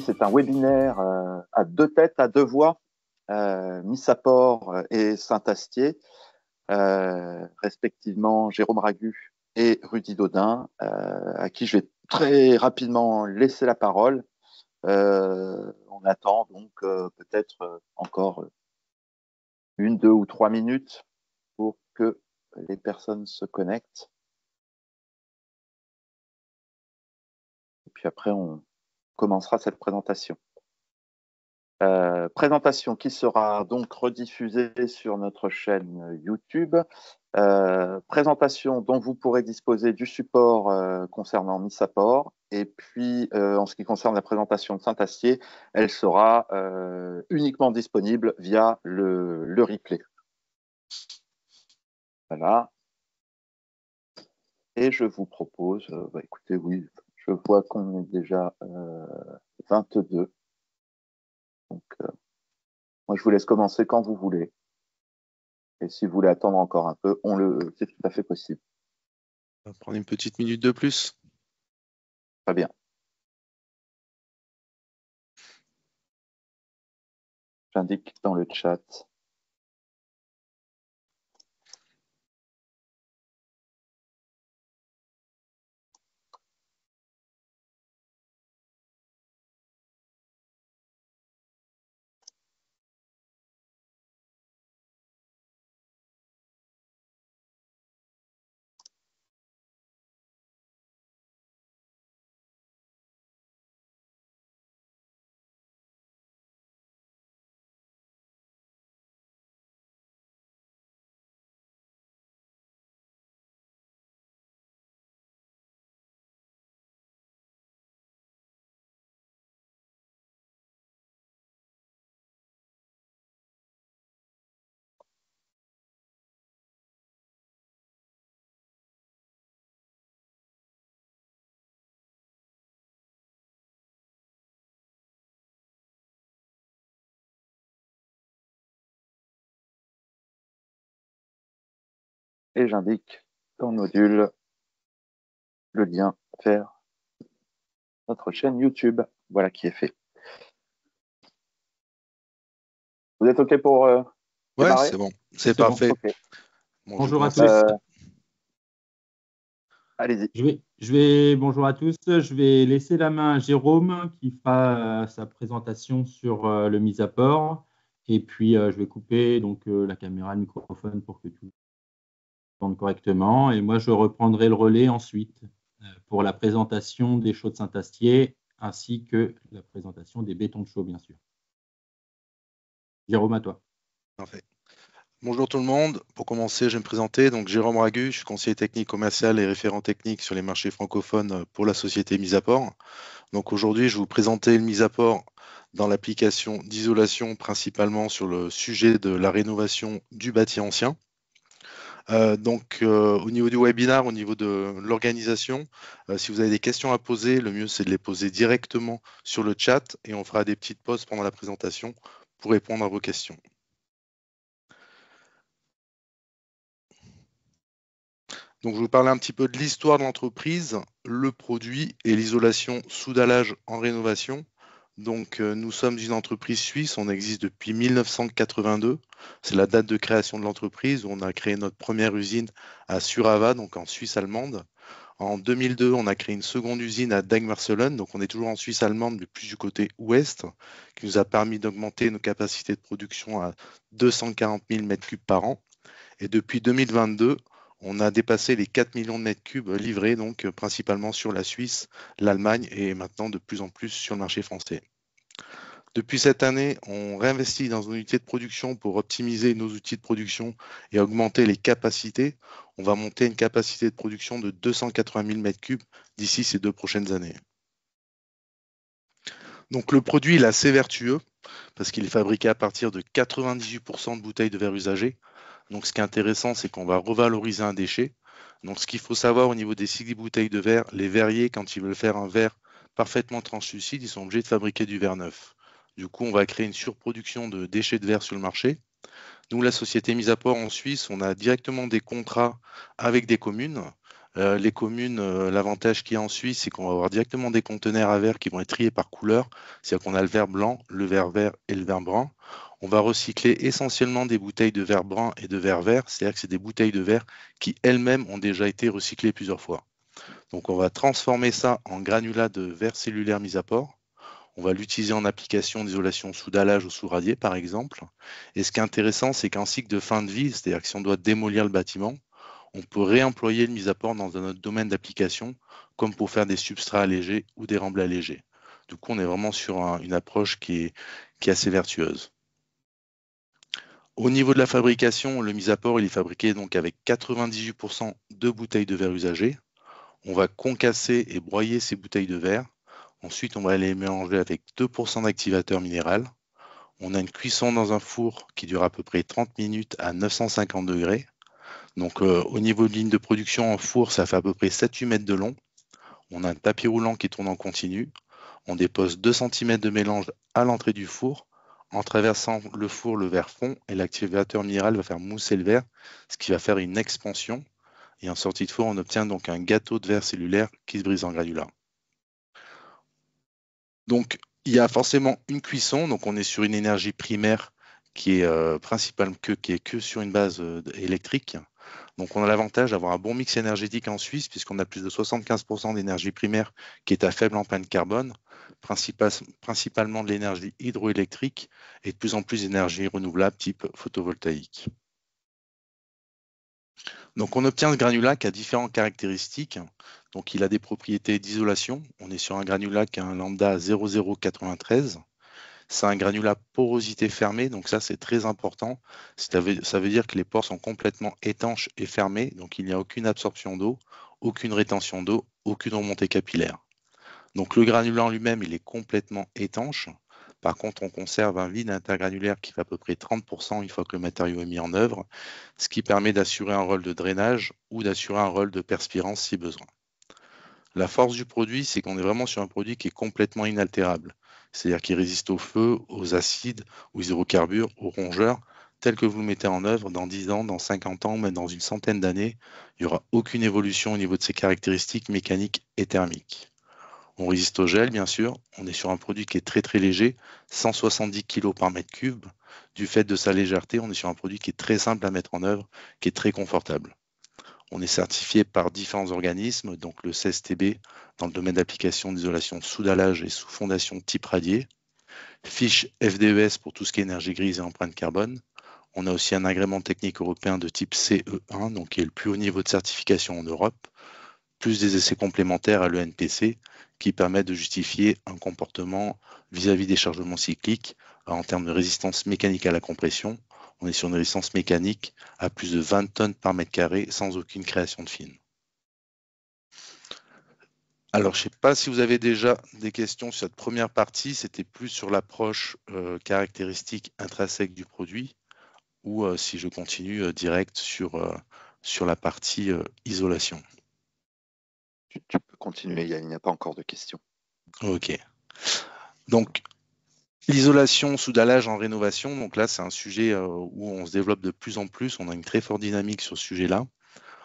c'est un webinaire à deux têtes, à deux voix, Missaport et Saint-Astier, respectivement Jérôme Ragu et Rudy Daudin, à qui je vais très rapidement laisser la parole. On attend donc peut-être encore 1, 2 ou 3 minutes pour que les personnes se connectent. Et puis après, on commencera cette présentation. Présentation qui sera donc rediffusée sur notre chaîne YouTube. Présentation dont vous pourrez disposer du support concernant Missaport. Et puis, en ce qui concerne la présentation de Saint-Astier, elle sera uniquement disponible via le replay. Voilà. Et je vous propose, écoutez, oui, je vois qu'on est déjà 22. Donc, moi, je vous laisse commencer quand vous voulez. Et si vous voulez attendre encore un peu, c'est tout à fait possible. On va prendre une petite minute de plus. Très bien. J'indique dans le chat. Et j'indique dans le module le lien vers notre chaîne YouTube. Voilà qui est fait. Vous êtes OK pour Ouais, démarrer? c'est bon, c'est parfait. Bon. Okay. Bonjour à tous. Allez-y. Bonjour à tous. Je vais laisser la main à Jérôme qui fera sa présentation sur le Missaport. Et puis, je vais couper donc, la caméra, le microphone pour que tout tourne correctement. Et moi, je reprendrai le relais ensuite pour la présentation des chaux de Saint-Astier ainsi que la présentation des bétons de chaux, bien sûr. Jérôme, à toi. Parfait. Bonjour tout le monde. Pour commencer, je vais me présenter. Donc, Jérôme Ragu, je suis conseiller technique commercial et référent technique sur les marchés francophones pour la société Missaport. Donc, aujourd'hui, je vais vous présenter le Missaport dans l'application d'isolation, principalement sur le sujet de la rénovation du bâti ancien. Au niveau du webinaire, au niveau de l'organisation, si vous avez des questions à poser, le mieux c'est de les poser directement sur le chat et on fera des petites pauses pendant la présentation pour répondre à vos questions. Donc, je vais vous parler un petit peu de l'histoire de l'entreprise, le produit et l'isolation sous-dallage en rénovation. Donc, nous sommes une entreprise suisse, on existe depuis 1982. C'est la date de création de l'entreprise où on a créé notre première usine à Surava, donc en Suisse allemande. En 2002, on a créé une seconde usine à Degmerselen, donc on est toujours en Suisse allemande, mais plus du côté ouest, qui nous a permis d'augmenter nos capacités de production à 240 000 m3 par an. Et depuis 2022, on a dépassé les 4 millions de mètres cubes livrés, donc principalement sur la Suisse, l'Allemagne et maintenant de plus en plus sur le marché français. Depuis cette année, on réinvestit dans nos unités de production pour optimiser nos outils de production et augmenter les capacités. On va monter une capacité de production de 280 000 mètres cubes d'ici ces 2 prochaines années. Donc le produit il est assez vertueux parce qu'il est fabriqué à partir de 98% de bouteilles de verre usagées. Donc, ce qui est intéressant, c'est qu'on va revaloriser un déchet. Donc, ce qu'il faut savoir au niveau des cycles bouteilles de verre, les verriers, quand ils veulent faire un verre parfaitement translucide, ils sont obligés de fabriquer du verre neuf. Du coup, on va créer une surproduction de déchets de verre sur le marché. Nous, la société Missaport en Suisse, on a directement des contrats avec des communes Les communes, l'avantage qu'il y a en Suisse, c'est qu'on va avoir directement des conteneurs à verre qui vont être triés par couleur. C'est-à-dire qu'on a le verre blanc, le verre vert et le verre brun. On va recycler essentiellement des bouteilles de verre brun et de verre vert. C'est-à-dire que c'est des bouteilles de verre qui elles-mêmes ont déjà été recyclées plusieurs fois. Donc on va transformer ça en granulat de verre cellulaire mis à port. On va l'utiliser en application d'isolation sous dallage ou sous radier, par exemple. Et ce qui est intéressant, c'est qu'en cycle de fin de vie, c'est-à-dire que si on doit démolir le bâtiment, on peut réemployer le mise à port dans un autre domaine d'application, comme pour faire des substrats allégés ou des remblais allégés. Du coup, on est vraiment sur une approche qui est assez vertueuse. Au niveau de la fabrication, le mise à port, il est fabriqué donc avec 98% de bouteilles de verre usagées. On va concasser et broyer ces bouteilles de verre. Ensuite, on va les mélanger avec 2% d'activateur minéral. On a une cuisson dans un four qui dure à peu près 30 minutes à 950 degrés. Donc, au niveau de ligne de production en four, ça fait à peu près 7-8 mètres de long. On a un tapis roulant qui tourne en continu. On dépose 2 cm de mélange à l'entrée du four. En traversant le four, le verre fond et l'activateur minéral va faire mousser le verre, ce qui va faire une expansion. Et en sortie de four, on obtient donc un gâteau de verre cellulaire qui se brise en granulats. Donc, il y a forcément une cuisson. Donc, on est sur une énergie primaire qui est qui est que sur une base électrique. Donc, on a l'avantage d'avoir un bon mix énergétique en Suisse, puisqu'on a plus de 75% d'énergie primaire qui est à faible empreinte carbone, principalement de l'énergie hydroélectrique et de plus en plus d'énergie renouvelable type photovoltaïque. Donc, on obtient ce granulat qui a différentes caractéristiques. Donc, il a des propriétés d'isolation. On est sur un granulat qui a un lambda 0,093. C'est un granulat porosité fermée, donc ça c'est très important. Ça veut dire que les pores sont complètement étanches et fermés, donc il n'y a aucune absorption d'eau, aucune rétention d'eau, aucune remontée capillaire. Donc le granulat en lui-même, il est complètement étanche. Par contre, on conserve un vide intergranulaire qui fait à peu près 30% une fois que le matériau est mis en œuvre, ce qui permet d'assurer un rôle de drainage ou d'assurer un rôle de perspirance si besoin. La force du produit, c'est qu'on est vraiment sur un produit qui est complètement inaltérable. C'est-à-dire qu'il résiste au feu, aux acides, aux hydrocarbures, aux rongeurs, tel que vous le mettez en œuvre dans 10 ans, dans 50 ans, même dans une centaine d'années. Il n'y aura aucune évolution au niveau de ses caractéristiques mécaniques et thermiques. On résiste au gel, bien sûr. On est sur un produit qui est très très léger, 170 kg par mètre cube. Du fait de sa légèreté, on est sur un produit qui est très simple à mettre en œuvre, qui est très confortable. On est certifié par différents organismes, donc le CSTB dans le domaine d'application d'isolation sous dallage et sous fondation type radier, fiche FDES pour tout ce qui est énergie grise et empreinte carbone. On a aussi un agrément technique européen de type CE1, donc qui est le plus haut niveau de certification en Europe, plus des essais complémentaires à l'ENPC qui permettent de justifier un comportement vis-à-vis des chargements cycliques en termes de résistance mécanique à la compression. On est sur une résistance mécanique à plus de 20 tonnes par mètre carré sans aucune création de fine. Alors, je ne sais pas si vous avez déjà des questions sur cette première partie. C'était plus sur l'approche caractéristique intrinsèque du produit ou si je continue direct sur la partie isolation. Tu peux continuer, il n'y a pas encore de questions. Ok. Donc, l'isolation sous dallage en rénovation, donc là, c'est un sujet où on se développe de plus en plus. On a une très forte dynamique sur ce sujet-là.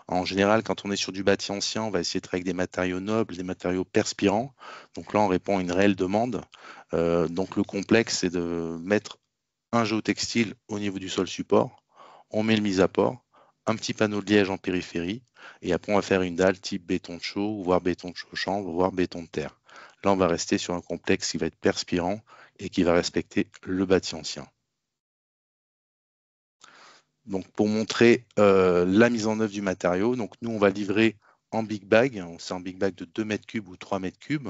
En général, quand on est sur du bâti ancien, on va essayer de travailler avec des matériaux nobles, des matériaux perspirants. Donc là, on répond à une réelle demande. Donc le complexe, c'est de mettre un géotextile au niveau du sol support. On met le mise à port, un petit panneau de liège en périphérie, et après on va faire une dalle type béton de chaux, voire béton de chaux chanvre, voire béton de terre. Là, on va rester sur un complexe qui va être perspirant et qui va respecter le bâti ancien. Donc pour montrer la mise en œuvre du matériau, donc nous on va livrer en big bag, c'est un big bag de 2 mètres cubes ou 3 mètres cubes.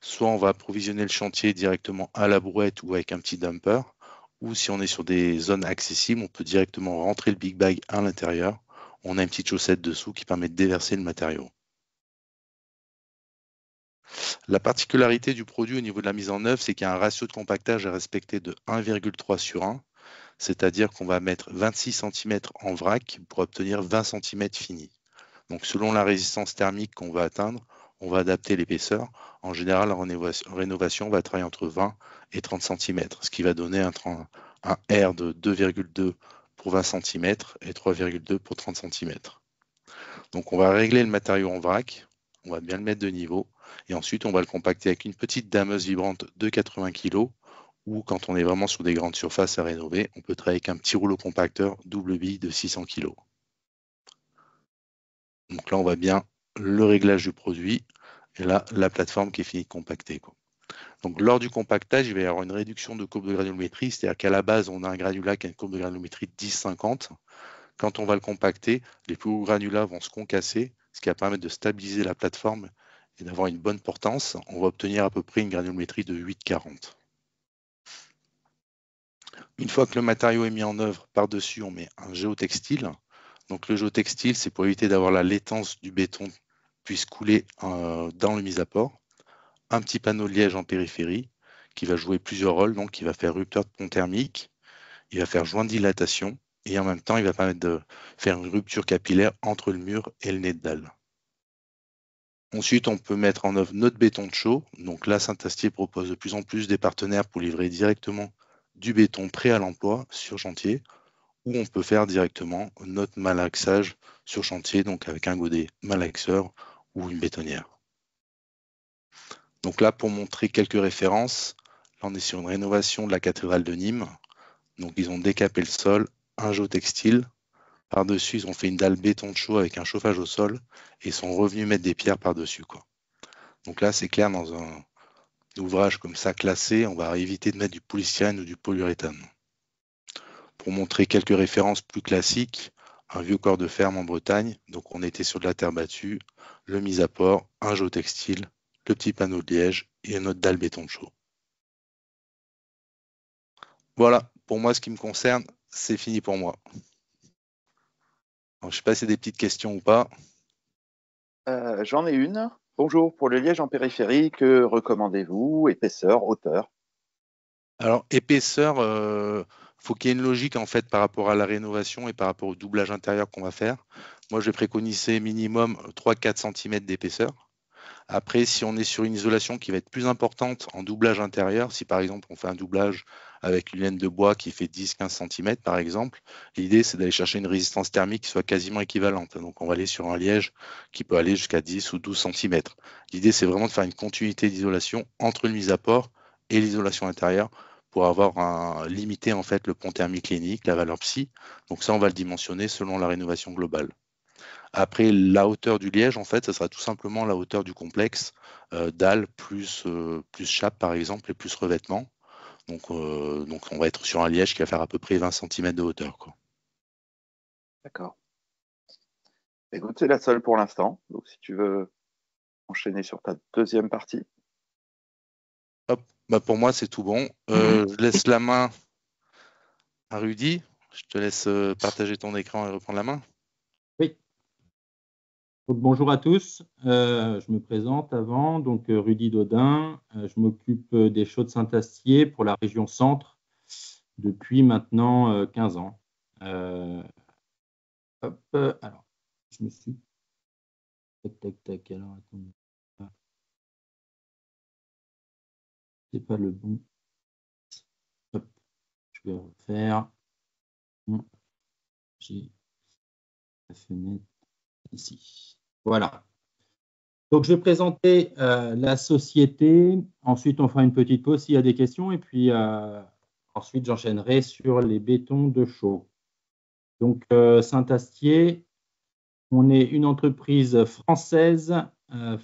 Soit on va approvisionner le chantier directement à la brouette ou avec un petit dumper, ou si on est sur des zones accessibles, on peut directement rentrer le big bag à l'intérieur. On a une petite chaussette dessous qui permet de déverser le matériau. La particularité du produit au niveau de la mise en œuvre, c'est qu'il y a un ratio de compactage à respecter de 1,3 sur 1. C'est-à-dire qu'on va mettre 26 cm en vrac pour obtenir 20 cm finis. Donc selon la résistance thermique qu'on va atteindre, on va adapter l'épaisseur. En général, en rénovation, on va travailler entre 20 et 30 cm, ce qui va donner un R de 2,2 pour 20 cm et 3,2 pour 30 cm. Donc on va régler le matériau en vrac, on va bien le mettre de niveau, et ensuite on va le compacter avec une petite dameuse vibrante de 80 kg, ou quand on est vraiment sur des grandes surfaces à rénover, on peut travailler avec un petit rouleau compacteur double bille de 600 kg. Donc là on voit bien le réglage du produit, et là la plateforme qui est finie de compacter, quoi. Donc lors du compactage, il va y avoir une réduction de courbe de granulométrie, c'est-à-dire qu'à la base on a un granulat qui a une courbe de granulométrie de 10-50. Quand on va le compacter, les plus hauts granulats vont se concasser, ce qui va permettre de stabiliser la plateforme et d'avoir une bonne portance. On va obtenir à peu près une granulométrie de 8,40. Une fois que le matériau est mis en œuvre, par-dessus, on met un géotextile. Donc le géotextile, c'est pour éviter d'avoir la laitance du béton puisse couler dans le mise à port. Un petit panneau de liège en périphérie qui va jouer plusieurs rôles, donc qui va faire rupture de pont thermique, il va faire joint de dilatation, et en même temps, il va permettre de faire une rupture capillaire entre le mur et le nez de dalle. Ensuite, on peut mettre en œuvre notre béton de chaux. Donc là, Saint-Astier propose de plus en plus des partenaires pour livrer directement du béton prêt à l'emploi sur chantier, ou on peut faire directement notre malaxage sur chantier, donc avec un godet malaxeur ou une bétonnière. Donc là, pour montrer quelques références, là, on est sur une rénovation de la cathédrale de Nîmes. Donc ils ont décapé le sol, un géotextile. Par-dessus, ils ont fait une dalle béton de chaux avec un chauffage au sol et ils sont revenus mettre des pierres par-dessus, quoi. Donc là, c'est clair, dans un ouvrage comme ça classé, on va éviter de mettre du polystyrène ou du polyuréthane. Pour montrer quelques références plus classiques, un vieux corps de ferme en Bretagne, donc on était sur de la terre battue, le mise à port, un géotextile, le petit panneau de liège et notre dalle béton de chaux. Voilà, pour moi, ce qui me concerne, c'est fini pour moi. Alors, je ne sais pas si c'est des petites questions ou pas. J'en ai une. Bonjour, pour le liège en périphérie, que recommandez-vous? Épaisseur, hauteur? Alors, épaisseur, faut qu'il y ait une logique en fait par rapport à la rénovation et par rapport au doublage intérieur qu'on va faire. Moi, je vais préconiser minimum 3-4 cm d'épaisseur. Après, si on est sur une isolation qui va être plus importante en doublage intérieur, si par exemple on fait un doublage avec une laine de bois qui fait 10-15 cm par exemple, l'idée c'est d'aller chercher une résistance thermique qui soit quasiment équivalente. Donc on va aller sur un liège qui peut aller jusqu'à 10 ou 12 cm. L'idée c'est vraiment de faire une continuité d'isolation entre le mise à port et l'isolation intérieure pour avoir limité en fait le pont thermique clinique, la valeur psi. Donc ça on va le dimensionner selon la rénovation globale. Après, la hauteur du liège, en fait, ça sera tout simplement la hauteur du complexe, dalle plus chape, par exemple, et plus revêtement. Donc, on va être sur un liège qui va faire à peu près 20 cm de hauteur, quoi. D'accord. Écoute, c'est la seule pour l'instant. Donc, si tu veux enchaîner sur ta deuxième partie. Hop, bah pour moi, c'est tout bon. Je laisse la main à Rudy. Je te laisse partager ton écran et reprendre la main. Oui. Donc, bonjour à tous. Je me présente avant. Donc, Rudy Dodin. Je m'occupe des chaux de Saint-Astier pour la région centre depuis maintenant 15 ans. Alors, je me suis. Tac, tac, tac. Alors, attendez. C'est pas le bon. Hop, je vais refaire. J'ai la fenêtre ici. Voilà. Donc, je vais présenter la société. Ensuite, on fera une petite pause s'il y a des questions. Et puis, ensuite, j'enchaînerai sur les bétons de chaux. Donc, Saint-Astier, on est une entreprise française,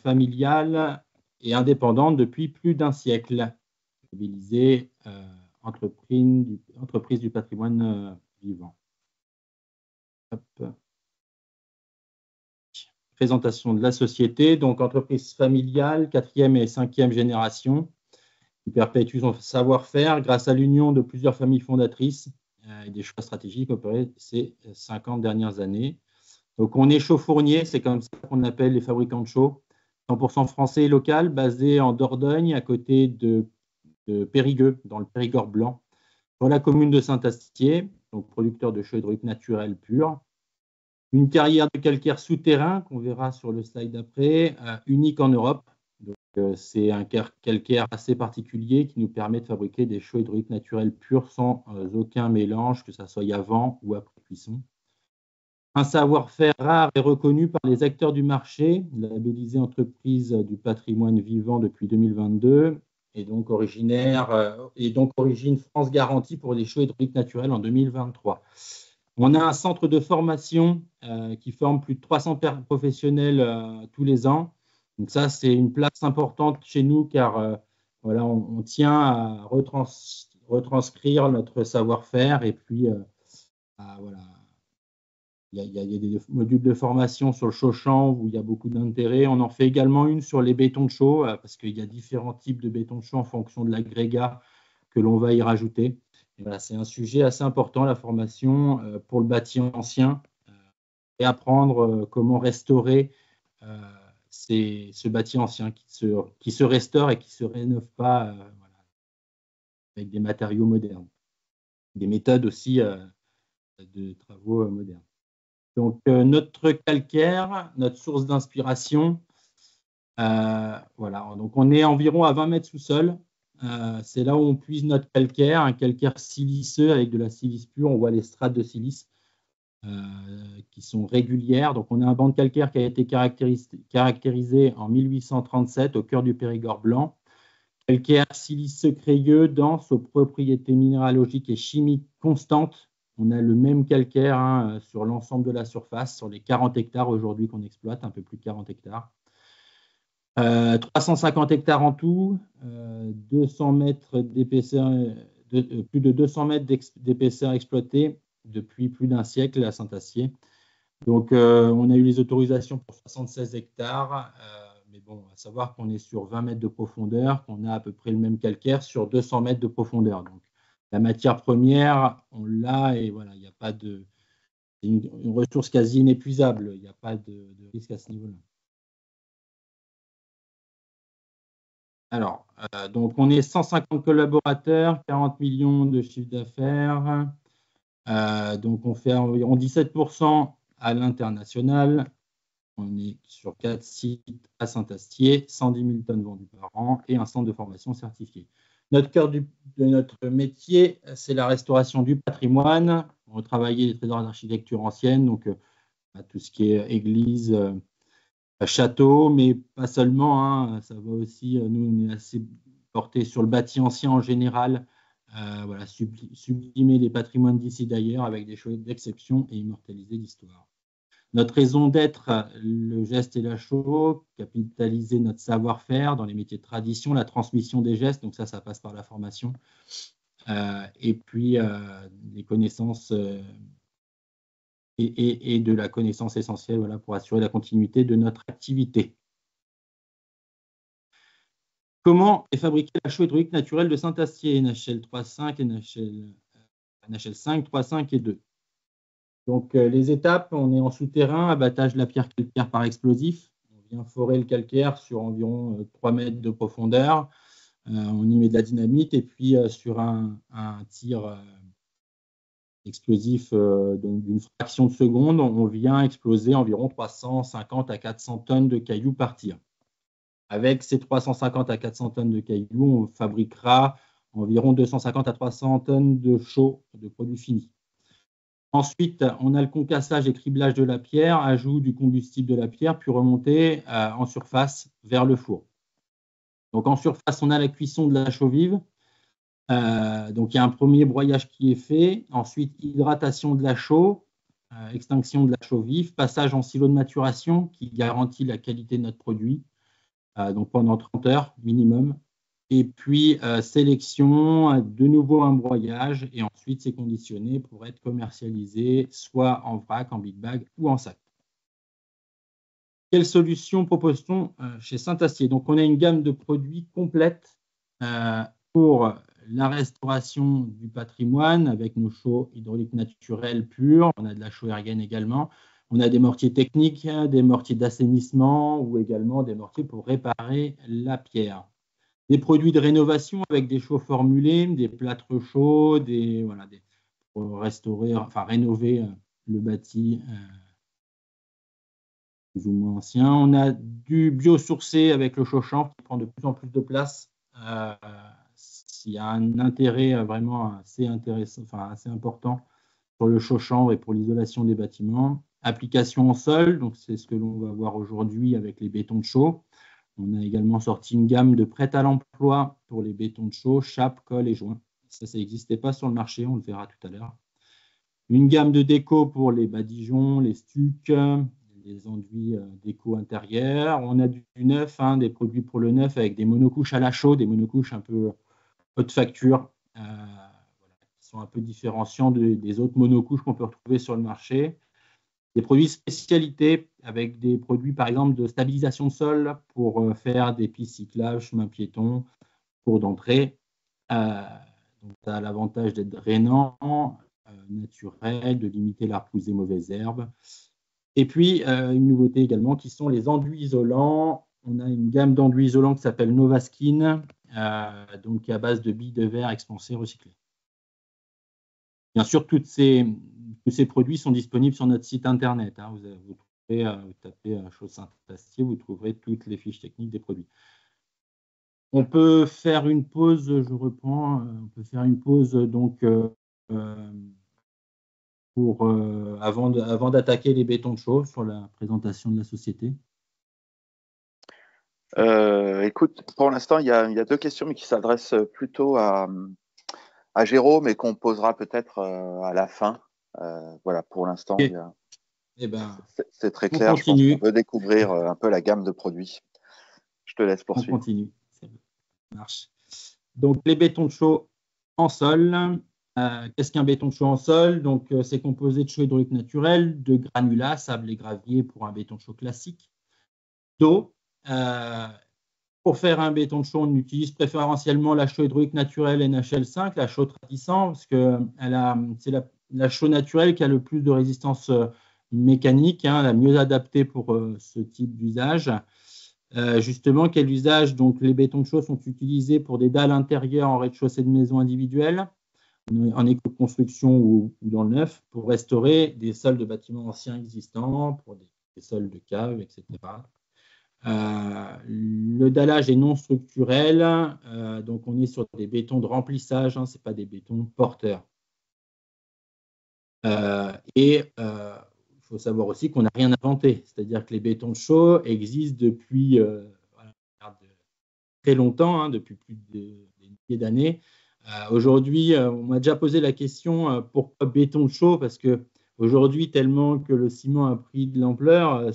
familiale et indépendante depuis plus d'un siècle. Labellisée entreprise du patrimoine vivant. Hop. Présentation de la société, donc entreprise familiale, 4e et 5e génération, qui perpétue son savoir-faire grâce à l'union de plusieurs familles fondatrices et des choix stratégiques opérés ces 50 dernières années. Donc, on est chaux-fournier, c'est comme ça qu'on appelle les fabricants de chaux, 100% français et local, basé en Dordogne, à côté de Périgueux, dans le Périgord blanc, dans la commune de Saint-Astier, donc producteur de chaux hydrauliques naturels purs. Une carrière de calcaire souterrain, qu'on verra sur le slide d'après, unique en Europe. C'est un calcaire assez particulier qui nous permet de fabriquer des chaux hydrauliques naturels purs sans aucun mélange, que ce soit avant ou après cuisson. Un savoir-faire rare et reconnu par les acteurs du marché, labellisé entreprise du patrimoine vivant depuis 2022, et donc origine France Garantie pour les chaux hydrauliques naturels en 2023. On a un centre de formation qui forme plus de 300 professionnels tous les ans. Donc ça, c'est une place importante chez nous car voilà, on tient à retranscrire notre savoir-faire et puis voilà. Il y a des modules de formation sur le chaux-champ où il y a beaucoup d'intérêt. On en fait également une sur les bétons de chaux parce qu'il y a différents types de bétons de chaux en fonction de l'agrégat que l'on va y rajouter. Et voilà, c'est un sujet assez important, la formation pour le bâti ancien et apprendre comment restaurer ce bâti ancien qui se restaure et qui ne se rénove pas voilà, avec des matériaux modernes, des méthodes aussi de travaux modernes. Donc, notre calcaire, notre source d'inspiration, voilà. Donc, on est environ à 20 mètres sous sol. C'est là où on puise notre calcaire, un calcaire siliceux avec de la silice pure. On voit les strates de silice qui sont régulières. Donc, on a un banc de calcaire qui a été caractérisé en 1837 au cœur du Périgord blanc. Calcaire siliceux crayeux, dense, aux propriétés minéralogiques et chimiques constantes. On a le même calcaire sur l'ensemble de la surface, sur les 40 hectares aujourd'hui qu'on exploite, un peu plus de 40 hectares. 350 hectares en tout, 200 mètres d'épaisseur, plus de 200 mètres d'épaisseur exploitée depuis plus d'un siècle à Saint-Astier. Donc, on a eu les autorisations pour 76 hectares. Mais bon, à savoir qu'on est sur 20 mètres de profondeur, qu'on a à peu près le même calcaire sur 200 mètres de profondeur. Donc, la matière première, on l'a et voilà, il n'y a pas de. C'est une ressource quasi inépuisable. Il n'y a pas de risque à ce niveau-là. Alors, donc on est 150 collaborateurs, 40 millions de chiffre d'affaires. Donc, on fait environ 17% à l'international. On est sur 4 sites à Saint-Astier, 110 000 tonnes vendues par an et un centre de formation certifié. Notre cœur de notre métier, c'est la restauration du patrimoine. On travaille les trésors d'architecture ancienne, donc tout ce qui est église, château, mais pas seulement. Ça va aussi, nous, on est assez porté sur le bâti ancien en général. Voilà, sublimer les patrimoines d'ici d'ailleurs avec des choses d'exception et immortaliser l'histoire. Notre raison d'être, le geste et la chaux, capitaliser notre savoir-faire dans les métiers de tradition, la transmission des gestes, donc ça passe par la formation, et puis les connaissances et de la connaissance essentielle voilà, pour assurer la continuité de notre activité. Comment est fabriquée la chaux hydraulique naturelle de Saint-Astier, NHL 3.5 et NHL 5, 3.5 et 2. Donc, les étapes, on est en souterrain, abattage de la pierre calcaire par explosif. On vient forer le calcaire sur environ 3 mètres de profondeur. On y met de la dynamite et puis sur un tir explosif d'une fraction de seconde, on vient exploser environ 350 à 400 tonnes de cailloux par tir. Avec ces 350 à 400 tonnes de cailloux, on fabriquera environ 250 à 300 tonnes de chaux, de produits finis. Ensuite, on a le concassage et criblage de la pierre, ajout du combustible de la pierre, puis remontée en surface vers le four. Donc, en surface, on a la cuisson de la chaux vive. Donc, il y a un premier broyage qui est fait. Ensuite, hydratation de la chaux, extinction de la chaux vive, passage en silo de maturation qui garantit la qualité de notre produit. Donc, pendant 30 heures minimum. Et puis, sélection, de nouveau un broyage, et ensuite, c'est conditionné pour être commercialisé, soit en vrac, en big bag ou en sac. Quelle solution propose-t-on chez Saint-Astier? Donc, on a une gamme de produits complète pour la restauration du patrimoine avec nos chaux hydrauliques naturelles pures. On a de la chaux ergaine également. On a des mortiers techniques, des mortiers d'assainissement ou également des mortiers pour réparer la pierre. Des produits de rénovation avec des chaux formulés, des plâtres chauds, pour restaurer, enfin rénover le bâti plus ou moins ancien. On a du biosourcé avec le chaux-champ qui prend de plus en plus de place. Il y a un intérêt vraiment assez intéressant, enfin assez important pour le chaux-champ et pour l'isolation des bâtiments. application en sol, donc c'est ce que l'on va voir aujourd'hui avec les bétons de chaux. On a également sorti une gamme de prêt à l'emploi pour les bétons de chaux, chape, colle et joints. Ça n'existait pas sur le marché, on le verra tout à l'heure. Une gamme de déco pour les badigeons, les stucs, les enduits déco intérieurs. On a du neuf, des produits pour le neuf avec des monocouches à la chaux, des monocouches un peu haute facture, qui sont un peu différenciants des autres monocouches qu'on peut retrouver sur le marché. Des produits spécialités avec des produits, par exemple, de stabilisation de sol pour faire des pistes cyclables, chemins piétons, cours d'entrée. Donc, ça a l'avantage d'être drainant, naturel, de limiter la repousse des mauvaises herbes. Et puis, une nouveauté également qui sont les enduits isolants. On a une gamme d'enduits isolants qui s'appelle Novaskin, donc à base de billes de verre expansées recyclées. Bien sûr, tous ces produits sont disponibles sur notre site internet. Vous tapez Chaux-Saint-Astier, vous trouverez toutes les fiches techniques des produits. On peut faire une pause, je reprends, on peut faire une pause donc avant d'attaquer les bétons de chaux sur la présentation de la société. Écoute, pour l'instant, il y a deux questions, mais qui s'adressent plutôt à Jérôme et qu'on posera peut-être à la fin. Voilà, pour l'instant, c'est très clair. Je pense qu'on veut découvrir un peu la gamme de produits. Je te laisse poursuivre. On continue. Ça marche. Donc, les bétons de chaux en sol. Qu'est-ce qu'un béton de chaux en sol? Donc, c'est composé de chaux hydraulique naturelle, de granulats, sable et gravier pour un béton de chaux classique, d'eau. Pour faire un béton de chaux, on utilise préférentiellement la chaux hydraulique naturelle NHL5, la chaux tradissant, parce que c'est la chaux naturelle qui a le plus de résistance mécanique, la mieux adaptée pour ce type d'usage. Justement, quel usage? Donc, les bétons de chaux sont utilisés pour des dalles intérieures en rez-de-chaussée de maisons individuelles, en éco-construction ou dans le neuf, pour restaurer des sols de bâtiments anciens existants, pour des sols de caves, etc. Le dallage est non structurel, donc on est sur des bétons de remplissage, ce n'est pas des bétons porteurs. Il faut savoir aussi qu'on n'a rien inventé, c'est-à-dire que les bétons de chaux existent depuis très longtemps, depuis plus des milliers d'années. Aujourd'hui, on m'a déjà posé la question pourquoi béton de chaux, parce qu'aujourd'hui, tellement que le ciment a pris de l'ampleur,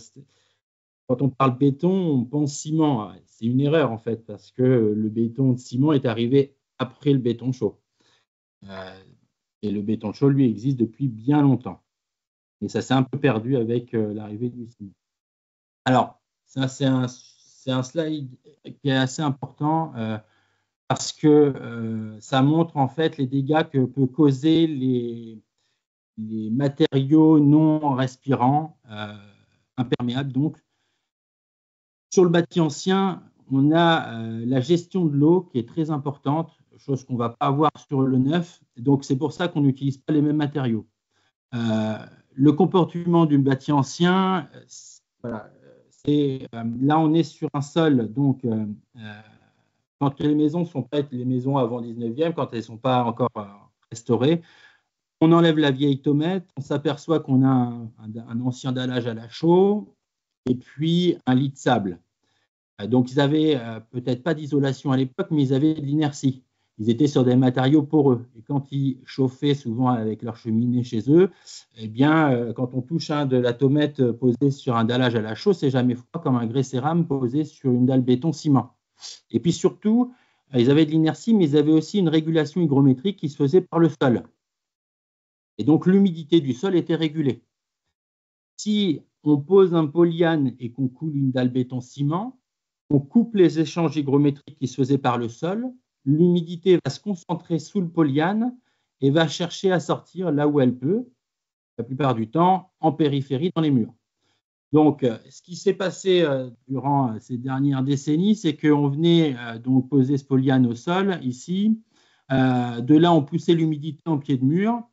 quand on parle béton, on pense ciment. C'est une erreur en fait, parce que le béton de ciment est arrivé après le béton de chaux. Et le béton de chaux, lui, existe depuis bien longtemps. Et ça s'est un peu perdu avec l'arrivée du ciment. Alors, ça, c'est un slide qui est assez important parce que ça montre en fait les dégâts que peut causer les matériaux non respirants, imperméables donc. Sur le bâti ancien, on a la gestion de l'eau qui est très importante, chose qu'on ne va pas avoir sur le neuf. Donc, c'est pour ça qu'on n'utilise pas les mêmes matériaux. Le comportement du bâti ancien, là, on est sur un sol. Donc, quand les maisons sont prêtes, les maisons avant 19e, quand elles ne sont pas encore restaurées, on enlève la vieille tomette, on s'aperçoit qu'on a un ancien dallage à la chaux et puis un lit de sable. Donc, ils n'avaient peut-être pas d'isolation à l'époque, mais ils avaient de l'inertie. Ils étaient sur des matériaux poreux. Et quand ils chauffaient souvent avec leur cheminée chez eux, eh bien, quand on touche de la tomette posée sur un dallage à la chaux, c'est jamais froid comme un grès cérame posé sur une dalle béton-ciment. Et puis surtout, ils avaient de l'inertie, mais ils avaient aussi une régulation hygrométrique qui se faisait par le sol. Et donc, l'humidité du sol était régulée. Si on pose un polyane et qu'on coule une dalle béton-ciment, on coupe les échanges hygrométriques qui se faisaient par le sol, l'humidité va se concentrer sous le polyane et va chercher à sortir là où elle peut, la plupart du temps en périphérie dans les murs. Donc, ce qui s'est passé durant ces dernières décennies, c'est qu'on venait donc poser ce polyane au sol, ici. De là, on poussait l'humidité en pied de mur.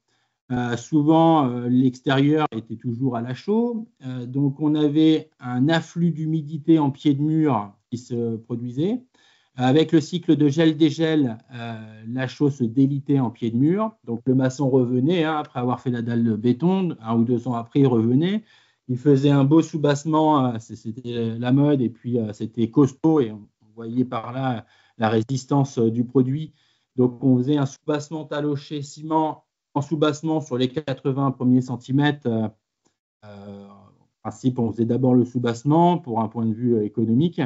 Souvent, l'extérieur était toujours à la chaux. Donc, on avait un afflux d'humidité en pied de mur qui se produisait. Avec le cycle de gel-dégel, la chaux se délitait en pied de mur. Donc le maçon revenait, après avoir fait la dalle de béton, 1 ou 2 ans après, il revenait. Il faisait un beau soubassement, c'était la mode, et puis c'était costaud, et on voyait par là la résistance du produit. Donc on faisait un soubassement taloché ciment en soubassement sur les 80 premiers centimètres. En principe, on faisait d'abord le soubassement pour un point de vue économique.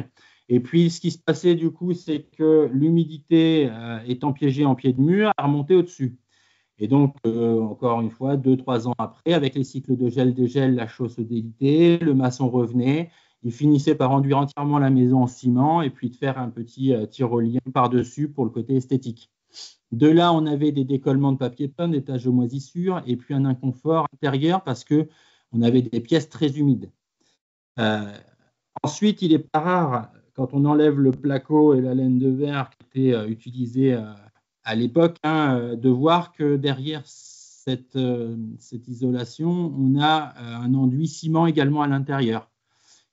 Et puis, ce qui se passait du coup, c'est que l'humidité étant piégée en pied de mur, elle remontait au-dessus. Et donc, encore une fois, 2-3 ans après, avec les cycles de gel-dégel, la chaux se délitait, le maçon revenait, il finissait par enduire entièrement la maison en ciment et puis de faire un petit tyrolien par-dessus pour le côté esthétique. De là, on avait des décollements de papier peint, des taches de moisissure et puis un inconfort intérieur parce qu'on avait des pièces très humides. Ensuite, il n'est pas rare, quand on enlève le placo et la laine de verre qui étaient utilisés à l'époque, de voir que derrière cette isolation, on a un enduit ciment également à l'intérieur.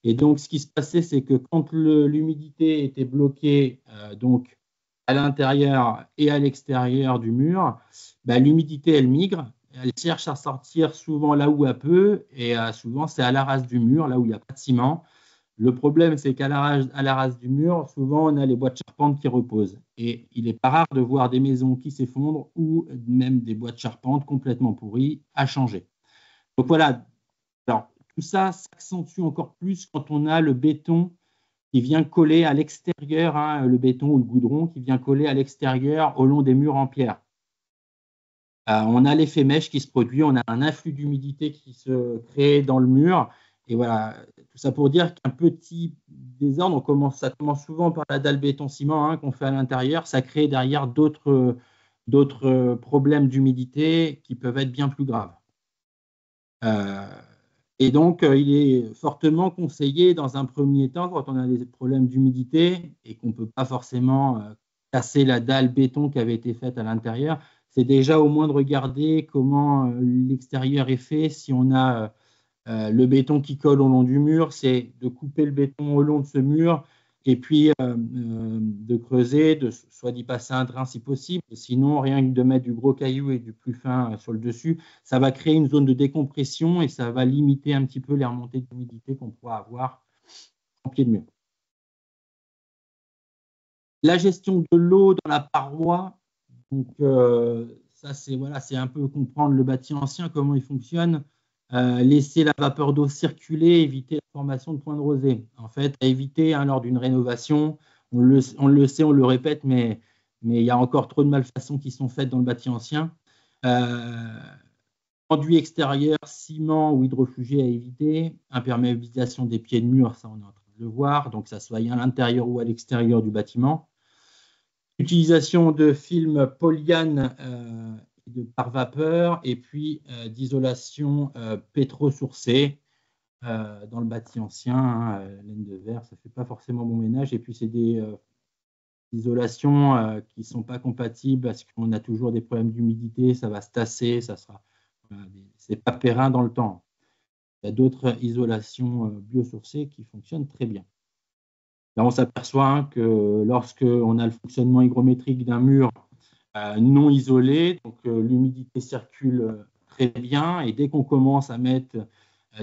Et donc, ce qui se passait, c'est que quand l'humidité était bloquée donc à l'intérieur et à l'extérieur du mur, l'humidité, elle migre. Elle cherche à sortir souvent là où elle peut, et souvent, c'est à la rase du mur, là où il n'y a pas de ciment. Le problème, c'est qu'à la rase du mur, souvent, on a les bois de charpente qui reposent. Et il n'est pas rare de voir des maisons qui s'effondrent ou même des bois de charpente complètement pourris à changer. Donc voilà. Alors, tout ça s'accentue encore plus quand on a le béton qui vient coller à l'extérieur, le béton ou le goudron qui vient coller à l'extérieur au long des murs en pierre. On a l'effet mèche qui se produit, on a un afflux d'humidité qui se crée dans le mur. Et voilà, tout ça pour dire qu'un petit désordre, ça commence souvent par la dalle béton-ciment qu'on fait à l'intérieur, ça crée derrière d'autres problèmes d'humidité qui peuvent être bien plus graves. Et donc, il est fortement conseillé dans un premier temps, quand on a des problèmes d'humidité et qu'on ne peut pas forcément casser la dalle béton qui avait été faite à l'intérieur, c'est déjà au moins de regarder comment l'extérieur est fait. Si on a le béton qui colle au long du mur, c'est de couper le béton au long de ce mur et puis de creuser, soit d'y passer un drain si possible. Sinon, rien que de mettre du gros caillou et du plus fin sur le dessus, ça va créer une zone de décompression et ça va limiter un petit peu les remontées d'humidité qu'on pourra avoir en pied de mur. La gestion de l'eau dans la paroi, donc ça c'est un peu comprendre le bâti ancien, comment il fonctionne. Laisser la vapeur d'eau circuler, éviter la formation de points de rosée. En fait, à éviter lors d'une rénovation, on le sait, on le répète, mais il y a encore trop de malfaçons qui sont faites dans le bâti ancien. Enduit extérieur, ciment ou hydrofugé à éviter. Imperméabilisation des pieds de mur, ça on est en train de le voir, donc ça soit à l'intérieur ou à l'extérieur du bâtiment. Utilisation de film polyane par vapeur et puis d'isolation pétro-sourcée dans le bâti ancien, laine de verre, ça ne fait pas forcément bon ménage. Et puis, c'est des isolations qui ne sont pas compatibles parce qu'on a toujours des problèmes d'humidité, ça va se tasser, c'est pas périn dans le temps. Il y a d'autres isolations biosourcées qui fonctionnent très bien. Là, on s'aperçoit que lorsqu'on a le fonctionnement hygrométrique d'un mur non isolé, donc l'humidité circule très bien, et dès qu'on commence à mettre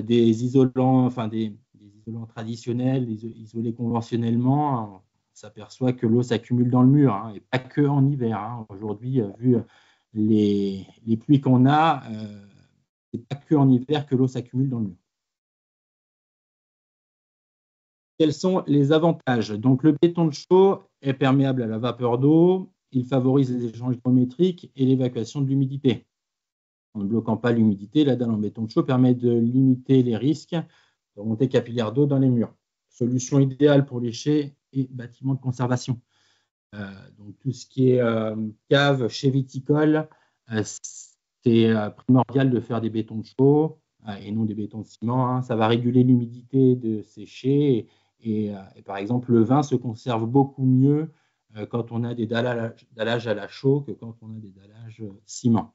des isolants, des isolants traditionnels, des isolés conventionnellement, on s'aperçoit que l'eau s'accumule dans le mur, et pas que en hiver. Aujourd'hui, vu les pluies qu'on a, c'est pas que en hiver que l'eau s'accumule dans le mur. Quels sont les avantages? Donc, le béton de chaux est perméable à la vapeur d'eau, il favorise les échanges hygrométriques et l'évacuation de l'humidité. En ne bloquant pas l'humidité, la dalle en béton de chaux permet de limiter les risques de remontée capillaire d'eau dans les murs. Solution idéale pour les chais et bâtiments de conservation. Donc, tout ce qui est cave, chais viticole, c'est primordial de faire des bétons de chaux et non des bétons de ciment. Ça va réguler l'humidité de ces chais et par exemple, le vin se conserve beaucoup mieux quand on a des dallages à la chaux que quand on a des dallages ciment.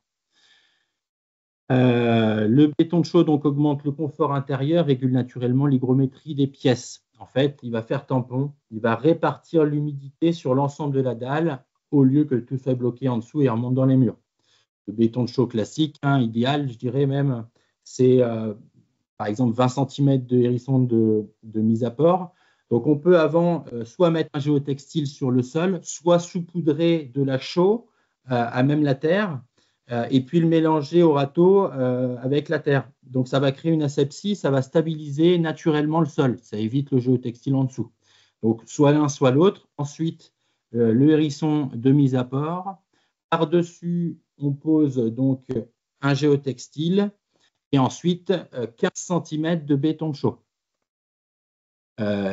Le béton de chaux donc augmente le confort intérieur, régule naturellement l'hygrométrie des pièces. en fait, il va faire tampon, il va répartir l'humidité sur l'ensemble de la dalle au lieu que tout soit bloqué en dessous et remonte dans les murs. Le béton de chaux classique, idéal, je dirais même, c'est par exemple 20 cm de hérisson de mise à port. Donc on peut avant soit mettre un géotextile sur le sol, soit saupoudrer de la chaux à même la terre, et puis le mélanger au râteau avec la terre. Donc ça va créer une asepsie, ça va stabiliser naturellement le sol, ça évite le géotextile en dessous. Donc soit l'un, soit l'autre. Ensuite, le hérisson de mise à port. Par-dessus, on pose donc un géotextile et ensuite 15 cm de béton de chaux.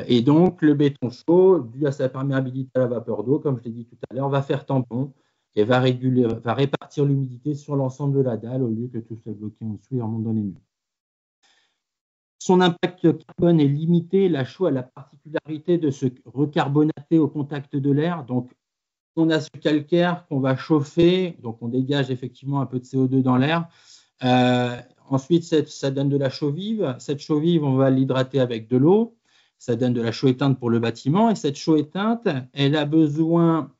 Et donc, le béton chaud, dû à sa perméabilité à la vapeur d'eau, comme je l'ai dit tout à l'heure, va faire tampon et va répartir l'humidité sur l'ensemble de la dalle au lieu que tout soit bloqué en dessous et remonte dans les murs. Son impact carbone est limité. La chaux a la particularité de se recarbonater au contact de l'air. Donc, on a ce calcaire qu'on va chauffer, donc on dégage effectivement un peu de CO2 dans l'air. Ensuite, ça donne de la chaux vive. Cette chaux vive, on va l'hydrater avec de l'eau. Ça donne de la chaux éteinte pour le bâtiment. Et cette chaux éteinte, elle a besoin,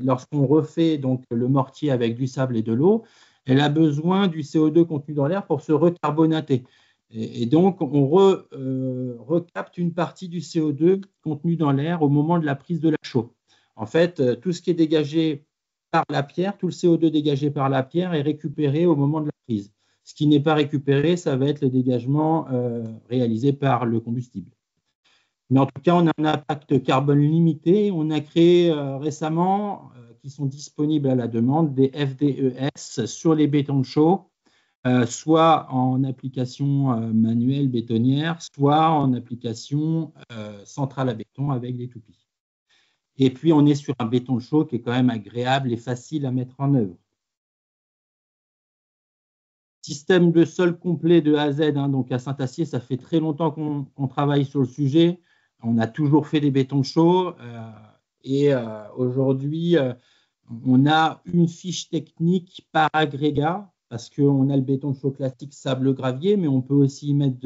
lorsqu'on refait donc, le mortier avec du sable et de l'eau, elle a besoin du CO2 contenu dans l'air pour se recarbonater. Et donc, on recapte une partie du CO2 contenu dans l'air au moment de la prise de la chaux. En fait, tout ce qui est dégagé par la pierre, tout le CO2 dégagé par la pierre est récupéré au moment de la prise. Ce qui n'est pas récupéré, ça va être le dégagement réalisé par le combustible. Mais en tout cas, on a un impact carbone limité. On a créé récemment, qui sont disponibles à la demande, des FDES sur les bétons de chaux, soit en application manuelle bétonnière, soit en application centrale à béton avec des toupies. Et puis, on est sur un béton de chaux qui est quand même agréable et facile à mettre en œuvre. Système de sol complet de A à Z, donc à Saint-Assier, ça fait très longtemps qu'on travaille sur le sujet. On a toujours fait des bétons de chaux et aujourd'hui, on a une fiche technique par agrégat parce qu'on a le béton de chaux classique sable-gravier, mais on peut aussi y mettre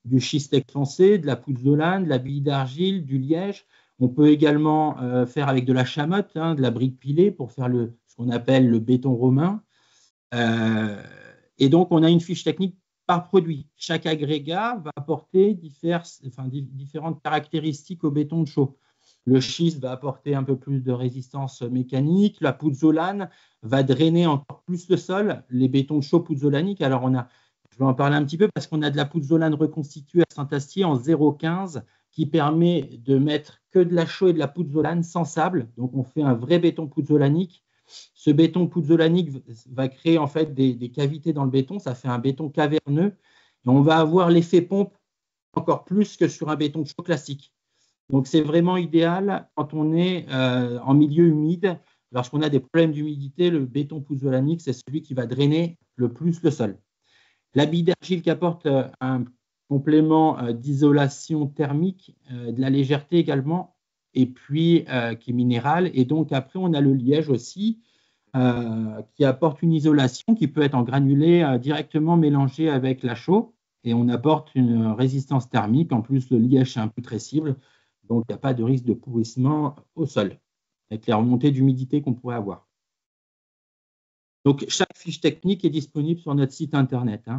du schiste expansé, de la pouzzolane, de la bille d'argile, du liège. On peut également faire avec de la chamotte, de la brique pilée pour faire ce qu'on appelle le béton romain. Et donc, on a une fiche technique par produit. Chaque agrégat va apporter différentes caractéristiques au béton de chaux. Le schiste va apporter un peu plus de résistance mécanique. La pouzzolane va drainer encore plus le sol. Les bétons de chaux pouzzolaniques, alors je vais en parler un petit peu parce qu'on a de la pouzzolane reconstituée à Saint-Astier en 0,15 qui permet de mettre que de la chaux et de la pouzzolane sans sable. Donc, on fait un vrai béton pouzzolanique. Ce béton pouzzolanique va créer en fait des cavités dans le béton. Ça fait un béton caverneux. Et on va avoir l'effet pompe encore plus que sur un béton de chaux classique. Donc, c'est vraiment idéal quand on est en milieu humide. Lorsqu'on a des problèmes d'humidité, le béton pouzzolanique, c'est celui qui va drainer le plus le sol. La bille d'argile qui apporte un complément d'isolation thermique, de la légèreté également, et puis qui est minéral. Et donc, après, on a le liège aussi, qui apporte une isolation qui peut être en granulé directement mélangé avec la chaux. Et on apporte une résistance thermique. En plus, le liège est imputrescible. Donc, il n'y a pas de risque de pourrissement au sol, avec les remontées d'humidité qu'on pourrait avoir. Donc, chaque fiche technique est disponible sur notre site Internet.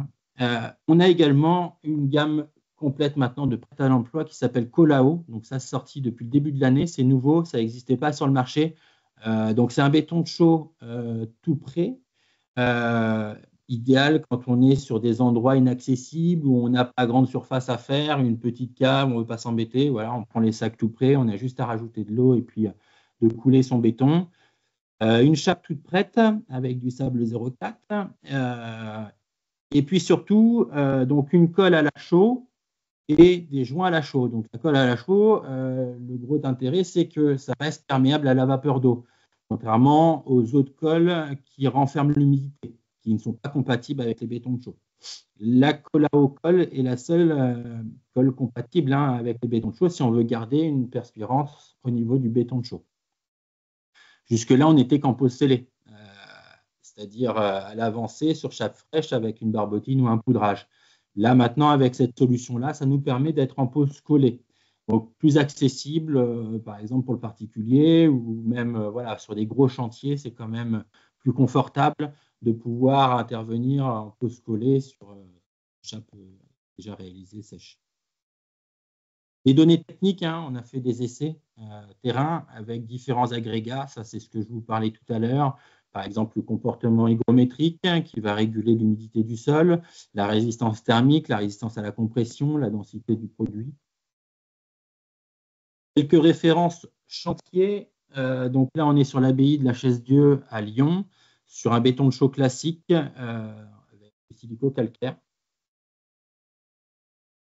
On a également une gamme complète maintenant de prêt à l'emploi qui s'appelle Colao. Donc, ça, c'est sorti depuis le début de l'année. C'est nouveau, ça n'existait pas sur le marché. Donc, c'est un béton de chaux tout prêt. Idéal quand on est sur des endroits inaccessibles où on n'a pas grande surface à faire, une petite cave, on ne veut pas s'embêter. Voilà, on prend les sacs tout prêts, on a juste à rajouter de l'eau et puis de couler son béton. Une chape toute prête avec du sable 0,4. Et puis surtout, donc une colle à la chaux et des joints à la chaux. Donc la colle à la chaux, le gros intérêt, c'est que ça reste perméable à la vapeur d'eau, contrairement aux autres colles qui renferment l'humidité, qui ne sont pas compatibles avec les bétons de chaux. La Colao colle est la seule colle compatible avec les bétons de chaux si on veut garder une perspirance au niveau du béton de chaux. Jusque-là, on n'était qu'en pose scellée, c'est-à-dire à l'avancée sur chape fraîche avec une barbotine ou un poudrage. Là, maintenant, avec cette solution-là, ça nous permet d'être en pose collée. Donc, plus accessible, par exemple pour le particulier, ou même voilà, sur des gros chantiers, c'est quand même plus confortable de pouvoir intervenir en pose collée sur déjà réalisé sèche. Les données techniques, on a fait des essais terrain avec différents agrégats. Ça, c'est ce que je vous parlais tout à l'heure. Par exemple, le comportement hygrométrique qui va réguler l'humidité du sol, la résistance thermique, la résistance à la compression, la densité du produit. Quelques références chantier. Donc là, on est sur l'abbaye de la Chaise-Dieu à Lyon, sur un béton de chaux classique avec du silico-calcaire.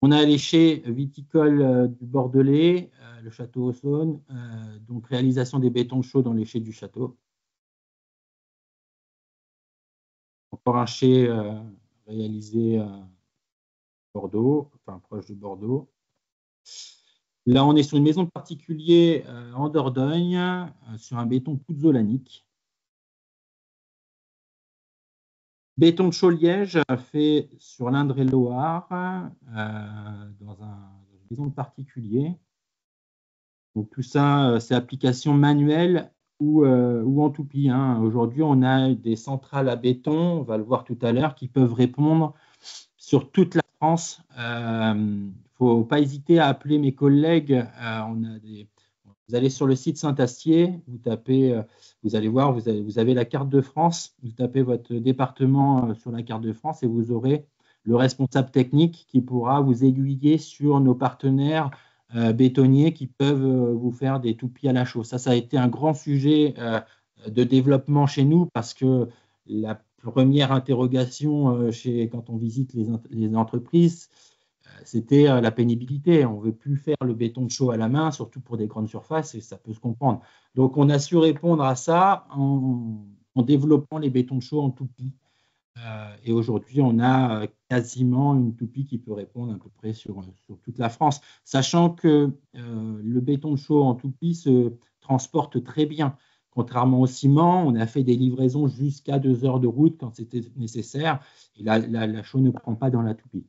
On a léché viticole du Bordelais, le château Ausone, donc réalisation des bétons de chaux dans les chais du château. Encore un chai réalisé à Bordeaux, enfin proche de Bordeaux. Là, on est sur une maison de particulier en Dordogne, sur un béton pouzzolanique. Béton de chaux Liège fait sur l'Indre-et-Loire, dans une maison de particulier. Donc tout ça, c'est application manuelle ou en toupie. Aujourd'hui, on a des centrales à béton, on va le voir tout à l'heure, qui peuvent répondre sur toute la France. Il ne faut pas hésiter à appeler mes collègues. Vous allez sur le site Saint-Astier, vous tapez, vous allez voir, vous avez la carte de France, vous tapez votre département sur la carte de France et vous aurez le responsable technique qui pourra vous aiguiller sur nos partenaires bétonniers qui peuvent vous faire des toupies à la chaux. Ça a été un grand sujet de développement chez nous parce que la première interrogation quand on visite les entreprises, c'était la pénibilité. On ne veut plus faire le béton de chaux à la main, surtout pour des grandes surfaces, et ça peut se comprendre. Donc, on a su répondre à ça en développant les bétons de chaux en toupie. Et aujourd'hui, on a quasiment une toupie qui peut répondre à peu près sur toute la France, sachant que le béton de chaux en toupie se transporte très bien. Contrairement au ciment, on a fait des livraisons jusqu'à 2 heures de route quand c'était nécessaire, et la chaux ne prend pas dans la toupie.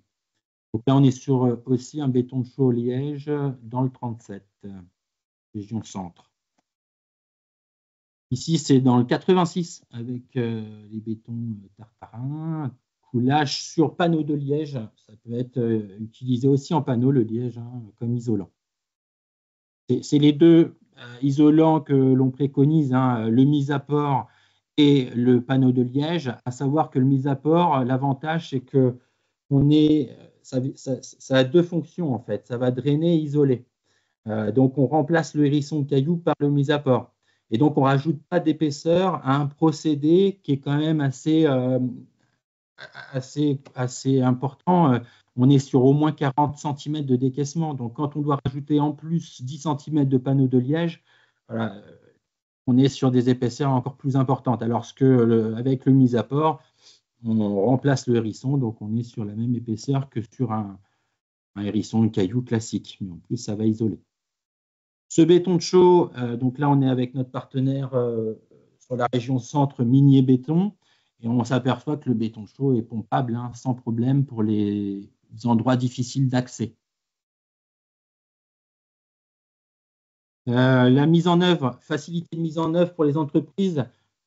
Donc là, on est sur aussi un béton de chaux Liège dans le 37, région centre. Ici, c'est dans le 86 avec les bétons tartarins, coulage sur panneau de liège. Ça peut être utilisé aussi en panneau, le liège, comme isolant. C'est les deux isolants que l'on préconise, le mise-à-port et le panneau de liège. À savoir que le mise-à-port, l'avantage, c'est que ça a deux fonctions en fait. Ça va drainer et isoler. Donc, on remplace le hérisson de caillou par le mise-à-port. Et donc, on ne rajoute pas d'épaisseur à un procédé qui est quand même assez important. On est sur au moins 40 cm de décaissement. Donc, quand on doit rajouter en plus 10 cm de panneau de liège, voilà, on est sur des épaisseurs encore plus importantes. Alors avec le mise-à-port, on remplace le hérisson. Donc, on est sur la même épaisseur que sur un hérisson de caillou classique. Mais en plus, ça va isoler. Ce béton de chaux, donc là, on est avec notre partenaire sur la région centre Minier Béton, et on s'aperçoit que le béton de chaux est pompable sans problème pour les endroits difficiles d'accès. La mise en œuvre, facilité de mise en œuvre pour les entreprises.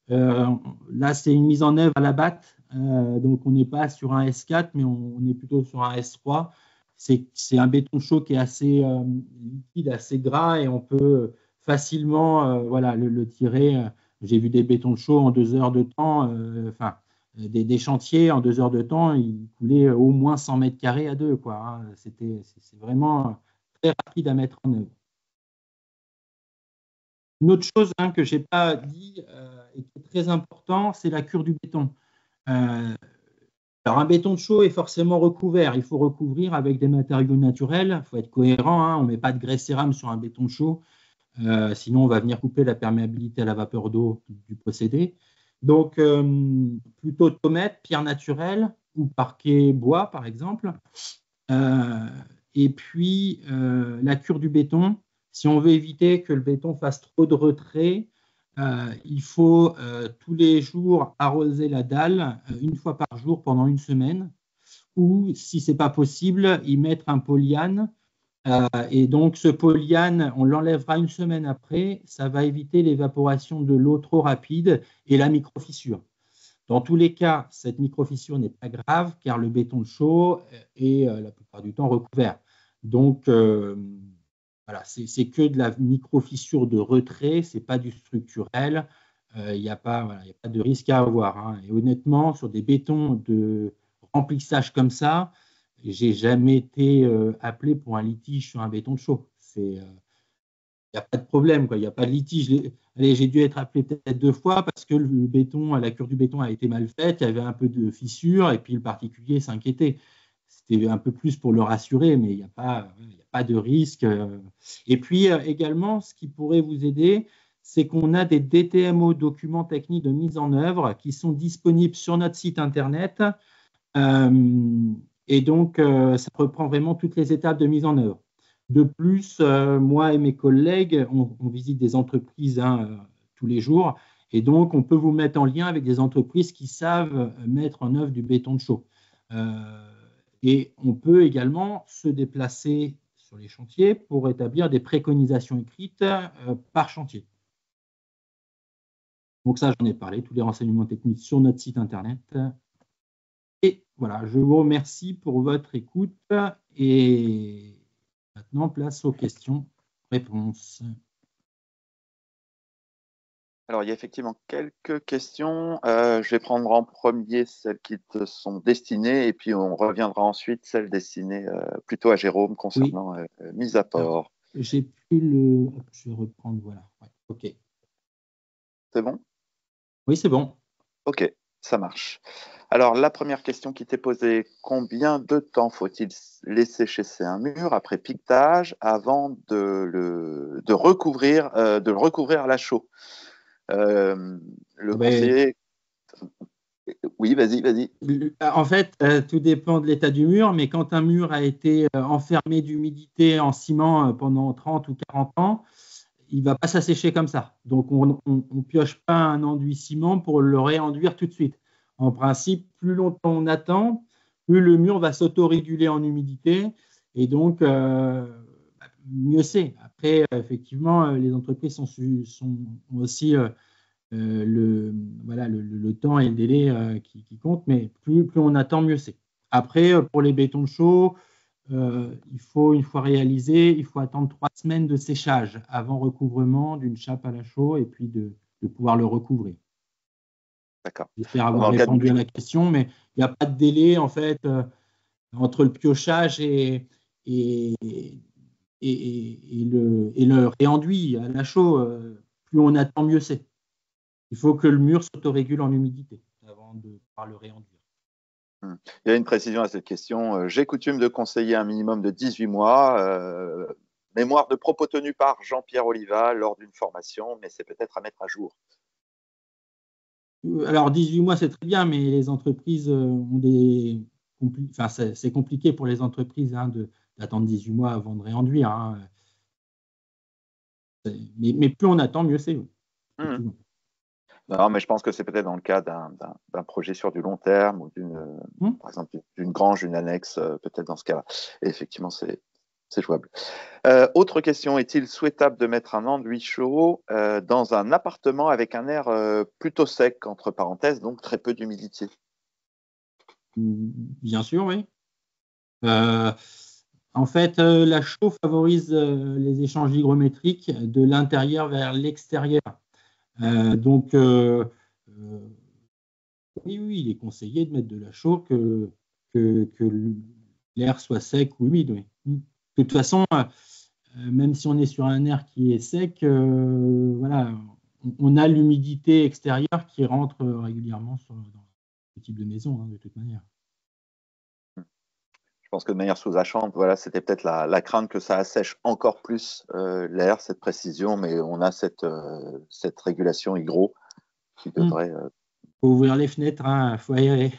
Là, c'est une mise en œuvre à la batte, donc on n'est pas sur un S4, mais on est plutôt sur un S3. C'est un béton chaud qui est assez liquide, assez gras, et on peut facilement le tirer. J'ai vu des bétons chauds en 2 heures de temps, des chantiers en 2 heures de temps, ils coulaient au moins 100 mètres carrés à deux. C'est vraiment très rapide à mettre en œuvre. Une autre chose que je n'ai pas dit et qui est très important, c'est la cure du béton. Alors, un béton de chaux est forcément recouvert. Il faut recouvrir avec des matériaux naturels. Il faut être cohérent. On ne met pas de grès cérame sur un béton de chaux. Sinon, on va venir couper la perméabilité à la vapeur d'eau du procédé. Donc, plutôt tomate, pierre naturelle ou parquet bois, par exemple. Et puis, la cure du béton. Si on veut éviter que le béton fasse trop de retrait, il faut tous les jours arroser la dalle une fois par jour pendant une semaine, ou si ce n'est pas possible, y mettre un polyane Et donc, ce polyane, on l'enlèvera une semaine après. Ça va éviter l'évaporation de l'eau trop rapide et la microfissure. Dans tous les cas, cette microfissure n'est pas grave car le béton de chaux est la plupart du temps recouvert. Donc, voilà, c'est que de la microfissure de retrait, ce n'est pas du structurel. Il n'y a pas de risque à avoir, hein. Et honnêtement, sur des bétons de remplissage comme ça, j'ai jamais été appelé pour un litige sur un béton de chaux. Il n'y a pas de problème, quoi. Il n'y a pas de litige. Allez, j'ai dû être appelé peut-être 2 fois parce que le béton, la cure du béton a été mal faite, il y avait un peu de fissure et puis le particulier s'inquiétait. C'était un peu plus pour le rassurer, mais il n'y a pas de risque. Et puis également, ce qui pourrait vous aider, c'est qu'on a des DTMO, documents techniques de mise en œuvre, qui sont disponibles sur notre site internet. Et donc, ça reprend vraiment toutes les étapes de mise en œuvre. De plus, moi et mes collègues, on visite des entreprises tous les jours. Et donc, on peut vous mettre en lien avec des entreprises qui savent mettre en œuvre du béton de chaux. Et on peut également se déplacer sur les chantiers pour établir des préconisations écrites par chantier. Donc ça, j'en ai parlé, tous les renseignements techniques sur notre site internet. Et voilà, je vous remercie pour votre écoute et maintenant, place aux questions-réponses. Alors, il y a effectivement quelques questions. Je vais prendre en premier celles qui te sont destinées et puis on reviendra ensuite celles destinées plutôt à Jérôme concernant mise à port. J'ai plus le... Je vais reprendre, voilà. Ouais, OK. C'est bon? Oui, c'est bon. OK, ça marche. Alors, la première question qui t'est posée, combien de temps faut-il laisser sécher un mur après piquetage avant de le recouvrir à la chaux? Le conseiller... Oui, vas-y. En fait, tout dépend de l'état du mur, mais quand un mur a été enfermé d'humidité en ciment pendant 30 ou 40 ans, il ne va pas s'assécher comme ça. Donc, on ne pioche pas un enduit ciment pour le réenduire tout de suite. En principe, plus longtemps on attend, plus le mur va s'autoréguler en humidité et donc mieux c'est. Après, effectivement, les entreprises ont aussi le temps et le délai qui comptent, mais plus on attend, mieux c'est. Après, pour les bétons de chaux, il faut, une fois réalisé, il faut attendre 3 semaines de séchage avant recouvrement d'une chape à la chaux et puis de pouvoir le recouvrer. D'accord. J'espère avoir répondu à la question, mais il n'y a pas de délai en fait entre le piochage et le réenduit à la chaux. Plus on attend, mieux c'est. Il faut que le mur s'autorégule en humidité avant de pouvoir le réenduire. Il y a une précision à cette question. J'ai coutume de conseiller un minimum de 18 mois. Mémoire de propos tenus par Jean-Pierre Oliva lors d'une formation, mais c'est peut-être à mettre à jour. Alors, 18 mois, c'est très bien, mais les entreprises ont des... Enfin, c'est compliqué pour les entreprises d'attendre 18 mois avant de réenduire. Hein. Mais plus on attend, mieux c'est. Non, mais je pense que c'est peut-être dans le cas d'un projet sur du long terme ou par exemple d'une grange, une annexe, peut-être dans ce cas-là. Et effectivement, c'est jouable. Autre question, est-il souhaitable de mettre un enduit chaud dans un appartement avec un air plutôt sec, entre parenthèses, donc très peu d'humidité? Bien sûr, oui. En fait, la chaux favorise les échanges hygrométriques de l'intérieur vers l'extérieur. Donc, oui, il est conseillé de mettre de la chaux que l'air soit sec ou humide. Oui. De toute façon, même si on est sur un air qui est sec, voilà, on a l'humidité extérieure qui rentre régulièrement dans ce type de maison, de toute manière. Je pense que de manière sous-jacente, voilà, c'était peut-être la crainte que ça assèche encore plus l'air, cette précision, mais on a cette régulation hygro qui devrait... faut ouvrir les fenêtres, il faut aérer,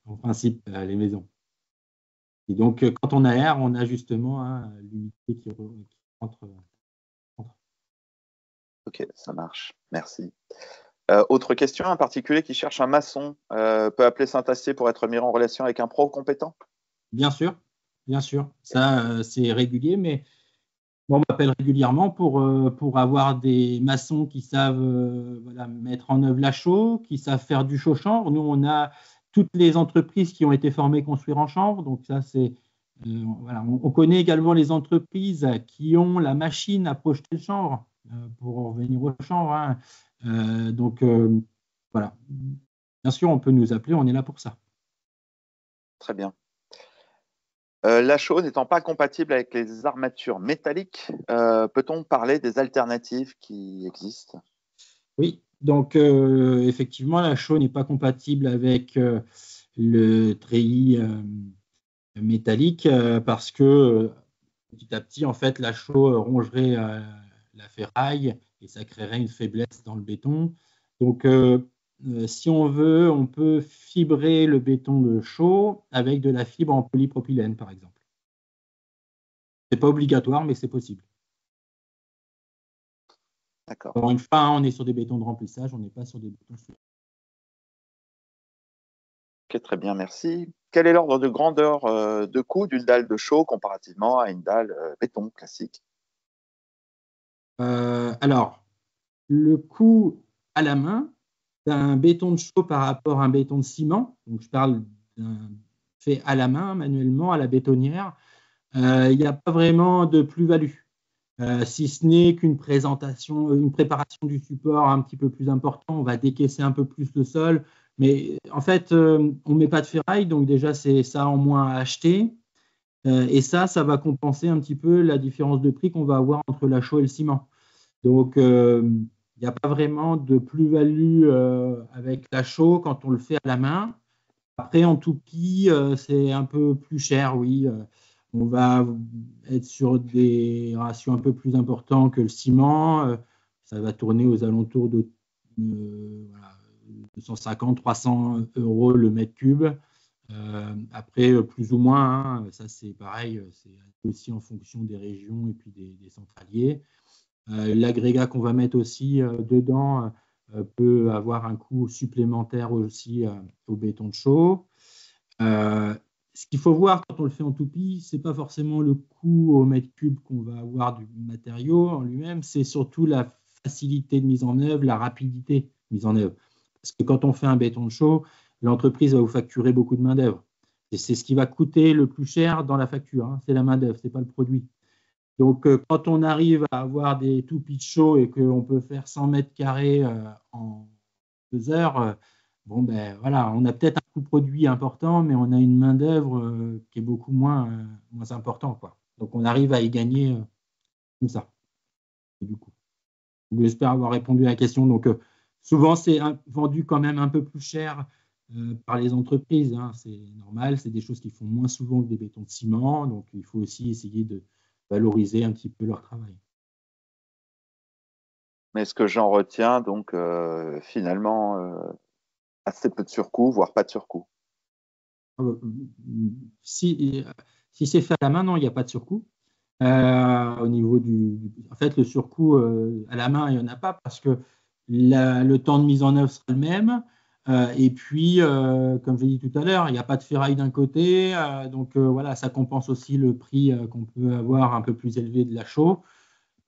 en principe, les maisons. Et donc, quand on aère, on a justement l'humidité qui rentre. Ok, ça marche. Merci. Autre question, un particulier qui cherche un maçon peut appeler Saint-Astier pour être mis en relation avec un pro compétent? Bien sûr. bien sûr. Ça, c'est régulier, mais bon, on m'appelle régulièrement pour avoir des maçons qui savent voilà, mettre en œuvre la chaux, qui savent faire du chaud-chanvre. Nous, on a toutes les entreprises qui ont été formées construire en chanvre. Donc, ça, c'est. Voilà. On connaît également les entreprises qui ont la machine à projeter le chanvre, pour en revenir au chanvre. Hein. Donc, voilà. Bien sûr, on peut nous appeler, on est là pour ça. Très bien. La chaux n'étant pas compatible avec les armatures métalliques, peut-on parler des alternatives qui existent? Oui, donc effectivement, la chaux n'est pas compatible avec le treillis métallique parce que petit à petit, en fait, la chaux rongerait la ferraille et ça créerait une faiblesse dans le béton. Donc, si on veut, on peut fibrer le béton de chaux avec de la fibre en polypropylène, par exemple. Ce n'est pas obligatoire, mais c'est possible. D'accord. Encore une fois, hein, on est sur des bétons de remplissage, on n'est pas sur des bétons soudés. Ok, très bien, merci. Quel est l'ordre de grandeur de coût d'une dalle de chaux comparativement à une dalle béton classique? Alors, le coût à la main d'un béton de chaux par rapport à un béton de ciment, donc je parle d'un fait à la main, manuellement, à la bétonnière, il n'y a pas vraiment de plus-value, si ce n'est qu'une présentation, une préparation du support un petit peu plus important, on va décaisser un peu plus le sol, mais en fait, on ne met pas de ferraille, donc déjà c'est ça en moins à acheter, et ça va compenser un petit peu la différence de prix qu'on va avoir entre la chaux et le ciment. Donc, il n'y a pas vraiment de plus-value avec la chaux quand on le fait à la main. Après, en toupie, c'est un peu plus cher, oui. On va être sur des ratios un peu plus importants que le ciment. Ça va tourner aux alentours de 250-300 euros le mètre cube. Après, plus ou moins, hein, ça c'est pareil, c'est aussi en fonction des régions et puis des centraliers. L'agrégat qu'on va mettre aussi dedans peut avoir un coût supplémentaire aussi au béton de chaux. Ce qu'il faut voir quand on le fait en toupie, ce n'est pas forcément le coût au mètre cube qu'on va avoir du matériau en lui-même, c'est surtout la facilité de mise en œuvre, la rapidité de mise en œuvre. Parce que quand on fait un béton de chaux, l'entreprise va vous facturer beaucoup de main-d'œuvre. Et c'est ce qui va coûter le plus cher dans la facture, hein, c'est la main-d'œuvre, ce n'est pas le produit. Donc, quand on arrive à avoir des toupies de chaux et qu'on peut faire 100 mètres carrés en 2 heures, bon, ben voilà, on a peut-être un coût produit important, mais on a une main-d'œuvre qui est beaucoup moins important, quoi. Donc, on arrive à y gagner comme ça. Du coup, j'espère avoir répondu à la question. Donc, souvent, c'est vendu quand même un peu plus cher par les entreprises, hein. C'est normal, c'est des choses qui font moins souvent que des bétons de ciment. Donc, il faut aussi essayer de valoriser un petit peu leur travail. Mais ce que j'en retiens, donc, finalement, assez peu de surcoût, voire pas de surcoût. Si c'est fait à la main, non, il n'y a pas de surcoût. Au niveau en fait, le surcoût à la main, il n'y en a pas parce que le temps de mise en œuvre sera le même. Et puis, comme je l'ai dit tout à l'heure, il n'y a pas de ferraille d'un côté. Donc, voilà, ça compense aussi le prix qu'on peut avoir un peu plus élevé de la chaux.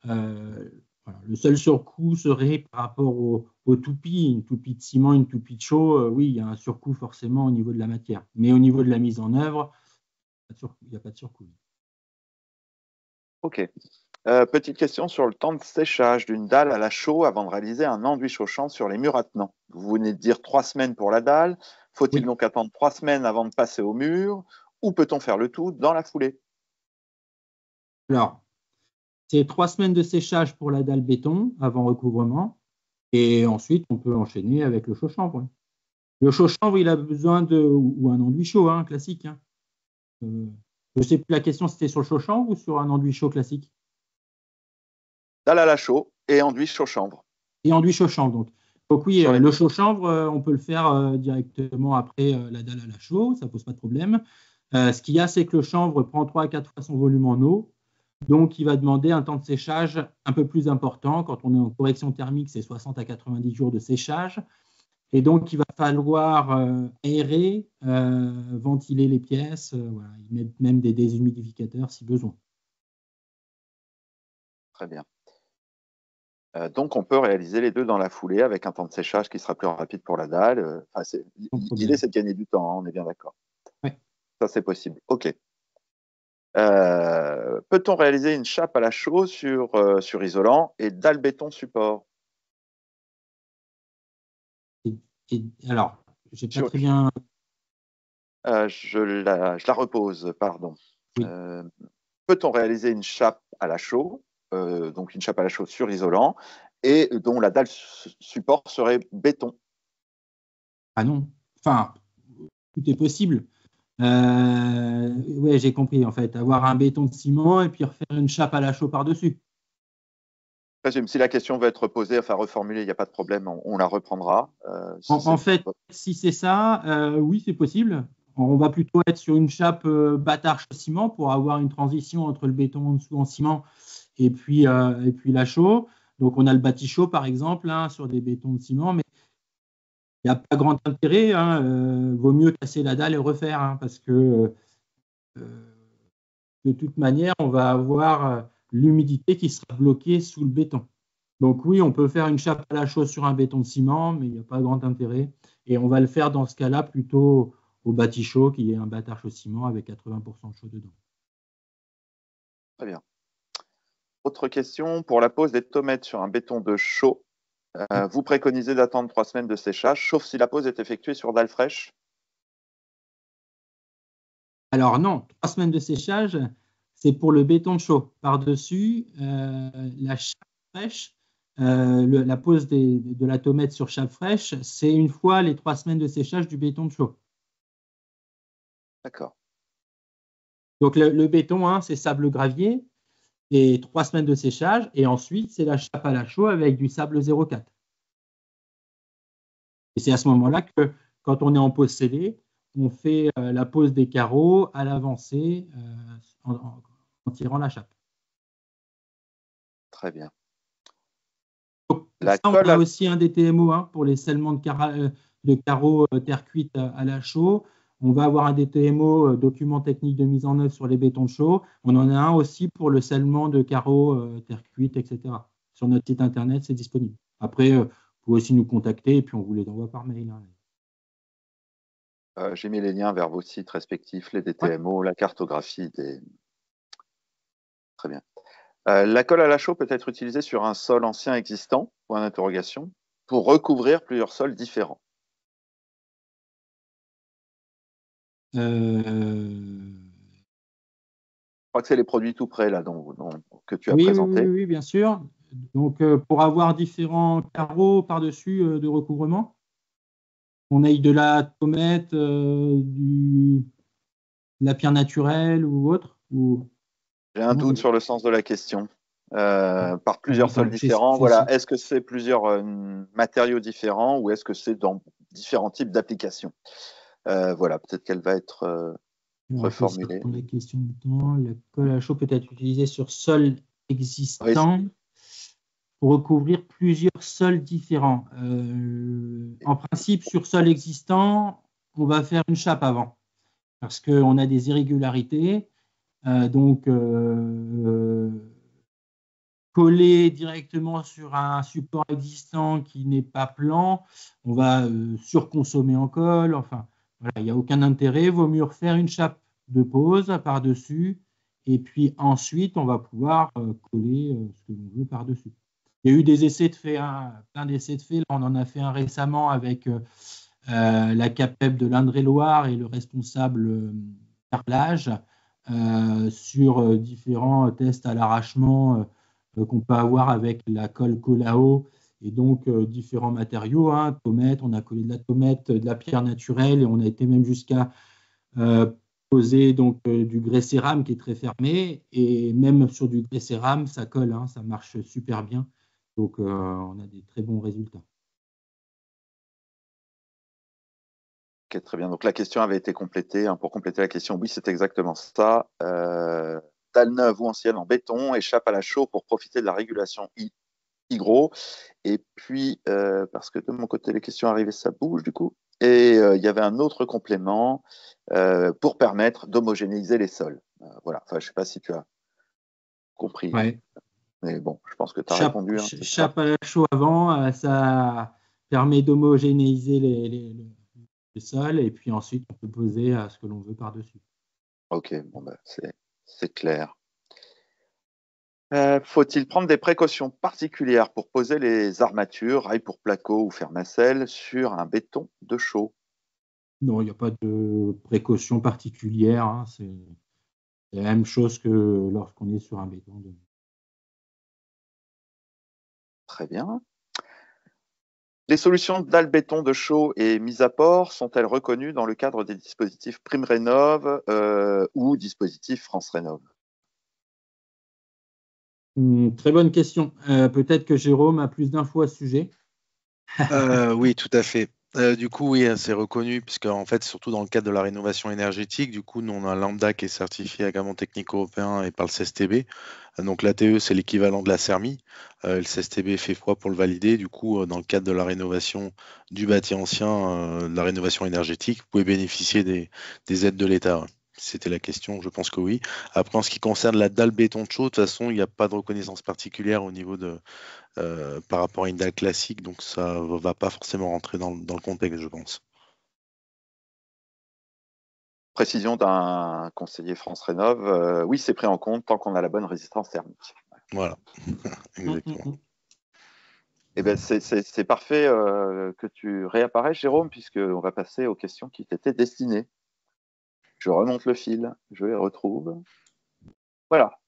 Voilà. Le seul surcoût serait par rapport aux toupies, une toupie de ciment, une toupie de chaux. Oui, il y a un surcoût forcément au niveau de la matière. Mais au niveau de la mise en œuvre, il n'y a pas de surcoût. Ok. Petite question sur le temps de séchage d'une dalle à la chaux avant de réaliser un enduit chauchant sur les murs attenants. Vous venez de dire 3 semaines pour la dalle. Faut-il Oui. donc attendre 3 semaines avant de passer au mur ou peut-on faire le tout dans la foulée? Alors, c'est 3 semaines de séchage pour la dalle béton avant recouvrement. Et ensuite, on peut enchaîner avec le chaud-chanvre. Le chaud-chanvre, il a besoin ou un enduit chaud, hein, classique. Hein. Je ne sais plus la question, c'était sur le chaud-chanvre ou sur un enduit chaud classique? Dalle à la chaux et enduit chaud-chanvre. Et enduit chaud-chanvre. Donc oui, Sur les le murs. chaud-chanvre, on peut le faire directement après la dalle à la chaux, ça ne pose pas de problème. Ce qu'il y a, c'est que le chanvre prend 3 à 4 fois son volume en eau. Donc, il va demander un temps de séchage un peu plus important. Quand on est en correction thermique, c'est 60 à 90 jours de séchage. Et donc, il va falloir aérer, ventiler les pièces. Voilà. Ils mettent même des déshumidificateurs si besoin. Très bien. Donc, on peut réaliser les deux dans la foulée avec un temps de séchage qui sera plus rapide pour la dalle. L'idée, c'est de gagner du temps, hein, on est bien d'accord. Ouais. Ça, c'est possible. OK. Peut-on réaliser une chape à la chaux sur isolant et dalle béton support? Alors, j'ai pas Sur- très bien. je la repose, pardon. Oui. Peut-on réaliser une chape à la chaux, donc une chape à la chaux sur isolant, et dont la dalle support serait béton? Ah non. Enfin, tout est possible. Ouais, j'ai compris en fait. Avoir un béton de ciment et puis refaire une chape à la chaux par-dessus. Présume, si la question veut être posée, enfin reformulée, il n'y a pas de problème, on la reprendra. En fait, si c'est ça, oui, c'est possible. On va plutôt être sur une chape bâtard ciment pour avoir une transition entre le béton en dessous en ciment et puis la chaux. Donc, on a le bâti chaud, par exemple, hein, sur des bétons de ciment, mais il n'y a pas grand intérêt. Hein, vaut mieux casser la dalle et refaire, hein, parce que de toute manière, on va avoir l'humidité qui sera bloquée sous le béton. Donc oui, on peut faire une chape à la chaux sur un béton de ciment, mais il n'y a pas grand intérêt. Et on va le faire dans ce cas-là plutôt au bâti chaud, qui est un bâtard chaud ciment avec 80% de chaud dedans. Très bien. Autre question, pour la pose des tomates sur un béton de chaux, vous préconisez d'attendre 3 semaines de séchage, sauf si la pose est effectuée sur dalle fraîche? Alors non, 3 semaines de séchage, c'est pour le béton chaud. Par-dessus, la chape fraîche, la pose de la tomate sur chape fraîche, c'est une fois les 3 semaines de séchage du béton de chaud. D'accord. Donc le béton, hein, c'est sable-gravier et 3 semaines de séchage. Et ensuite, c'est la chape à la chaux avec du sable 0,4. Et c'est à ce moment-là que, quand on est en pose scellée, on fait la pose des carreaux à l'avancée en tirant la chape. Très bien. Donc, La ça, on colle a aussi un DTMO hein, pour les scellements de carreaux terre cuite à la chaux. On va avoir un DTMO, document technique de mise en œuvre sur les bétons chauds. On en a un aussi pour le scellement de carreaux terre cuite, etc. Sur notre site internet, c'est disponible. Après, vous pouvez aussi nous contacter et puis on vous les envoie par mail. Hein. J'ai mis les liens vers vos sites respectifs, les Ouais. DTMO, la cartographie des. Très bien. La colle à la chaux peut être utilisée sur un sol ancien existant, point d'interrogation, pour recouvrir plusieurs sols différents. Euh, Je crois que c'est les produits tout prêts là, que tu as Oui, présentés. oui, bien sûr. Donc, pour avoir différents carreaux par-dessus de recouvrement, on aille de la tomate, de la pierre naturelle ou autre. J'ai un doute sur le sens de la question. Par plusieurs sols Attends, différents, voilà. Est-ce que c'est plusieurs matériaux différents ou est-ce que c'est dans différents types d'applications? Voilà, peut-être qu'elle va être reformulée. La question du temps, la colle à chaud peut être utilisée sur sol existant pour recouvrir plusieurs sols différents. En principe, sur sol existant, on va faire une chape avant parce qu'on a des irrégularités. Donc, coller directement sur un support existant qui n'est pas plan, on va surconsommer en colle. Enfin, voilà, il n'y a aucun intérêt. Il vaut mieux refaire une chape de pose par-dessus. Et puis ensuite, on va pouvoir coller ce que l'on veut par-dessus. Il y a eu des essais de fait, hein, plein d'essais de fait. Là, on en a fait un récemment avec la CAPEB de l'Indre-et-Loire et le responsable carrelage sur différents tests à l'arrachement qu'on peut avoir avec la colle Colao et donc différents matériaux. Hein, tomate, on a collé de la tomate, de la pierre naturelle et on a été même jusqu'à poser donc du grès cérame qui est très fermé et même sur du grès cérame, ça colle, hein, ça marche super bien. Donc on a des très bons résultats. Ok, très bien. Donc la question avait été complétée. Hein, pour compléter la question, oui, c'est exactement ça. Dalle neuve ou ancienne en béton, échappe à la chaux pour profiter de la régulation petit gros. Et puis, parce que de mon côté, les questions arrivées, ça bouge du coup. Et il y avait un autre complément pour permettre d'homogénéiser les sols. Voilà, enfin, je ne sais pas si tu as compris. Ouais. Mais bon, je pense que tu as répondu. Hein, Chape à la chaux avant, ça permet d'homogénéiser les sols et puis ensuite on peut poser ce que l'on veut par-dessus. Ok, bon, bah, c'est clair. Faut-il prendre des précautions particulières pour poser les armatures, rails pour placo ou fermacelles sur un béton de chaux? Non, il n'y a pas de précaution particulière. Hein, c'est la même chose que lorsqu'on est sur un béton. Très bien. Les solutions dalles-béton de chaux et mise à port sont-elles reconnues dans le cadre des dispositifs PrimeRénov ou dispositifs France Rénov? Très bonne question. Peut-être que Jérôme a plus d'infos à ce sujet. Oui, tout à fait. Du coup, oui, c'est reconnu, puisque en fait, surtout dans le cadre de la rénovation énergétique, du coup, nous, on a un lambda qui est certifié agrément technique européen et par le CSTB. Donc l'ATE, c'est l'équivalent de la CERMI. Le CSTB fait foi pour le valider. Du coup, dans le cadre de la rénovation du bâti ancien, de la rénovation énergétique, vous pouvez bénéficier des aides de l'État. Ouais. C'était la question, je pense que oui. Après, en ce qui concerne la dalle béton de chaux, de toute façon, il n'y a pas de reconnaissance particulière au niveau par rapport à une dalle classique, donc ça ne va pas forcément rentrer dans le contexte, je pense. Précision d'un conseiller France Rénov, oui, c'est pris en compte tant qu'on a la bonne résistance thermique. Voilà, exactement. Eh ben, c'est parfait que tu réapparaisses, Jérôme, puisqu'on va passer aux questions qui t'étaient destinées. Je remonte le fil, je les retrouve. Voilà.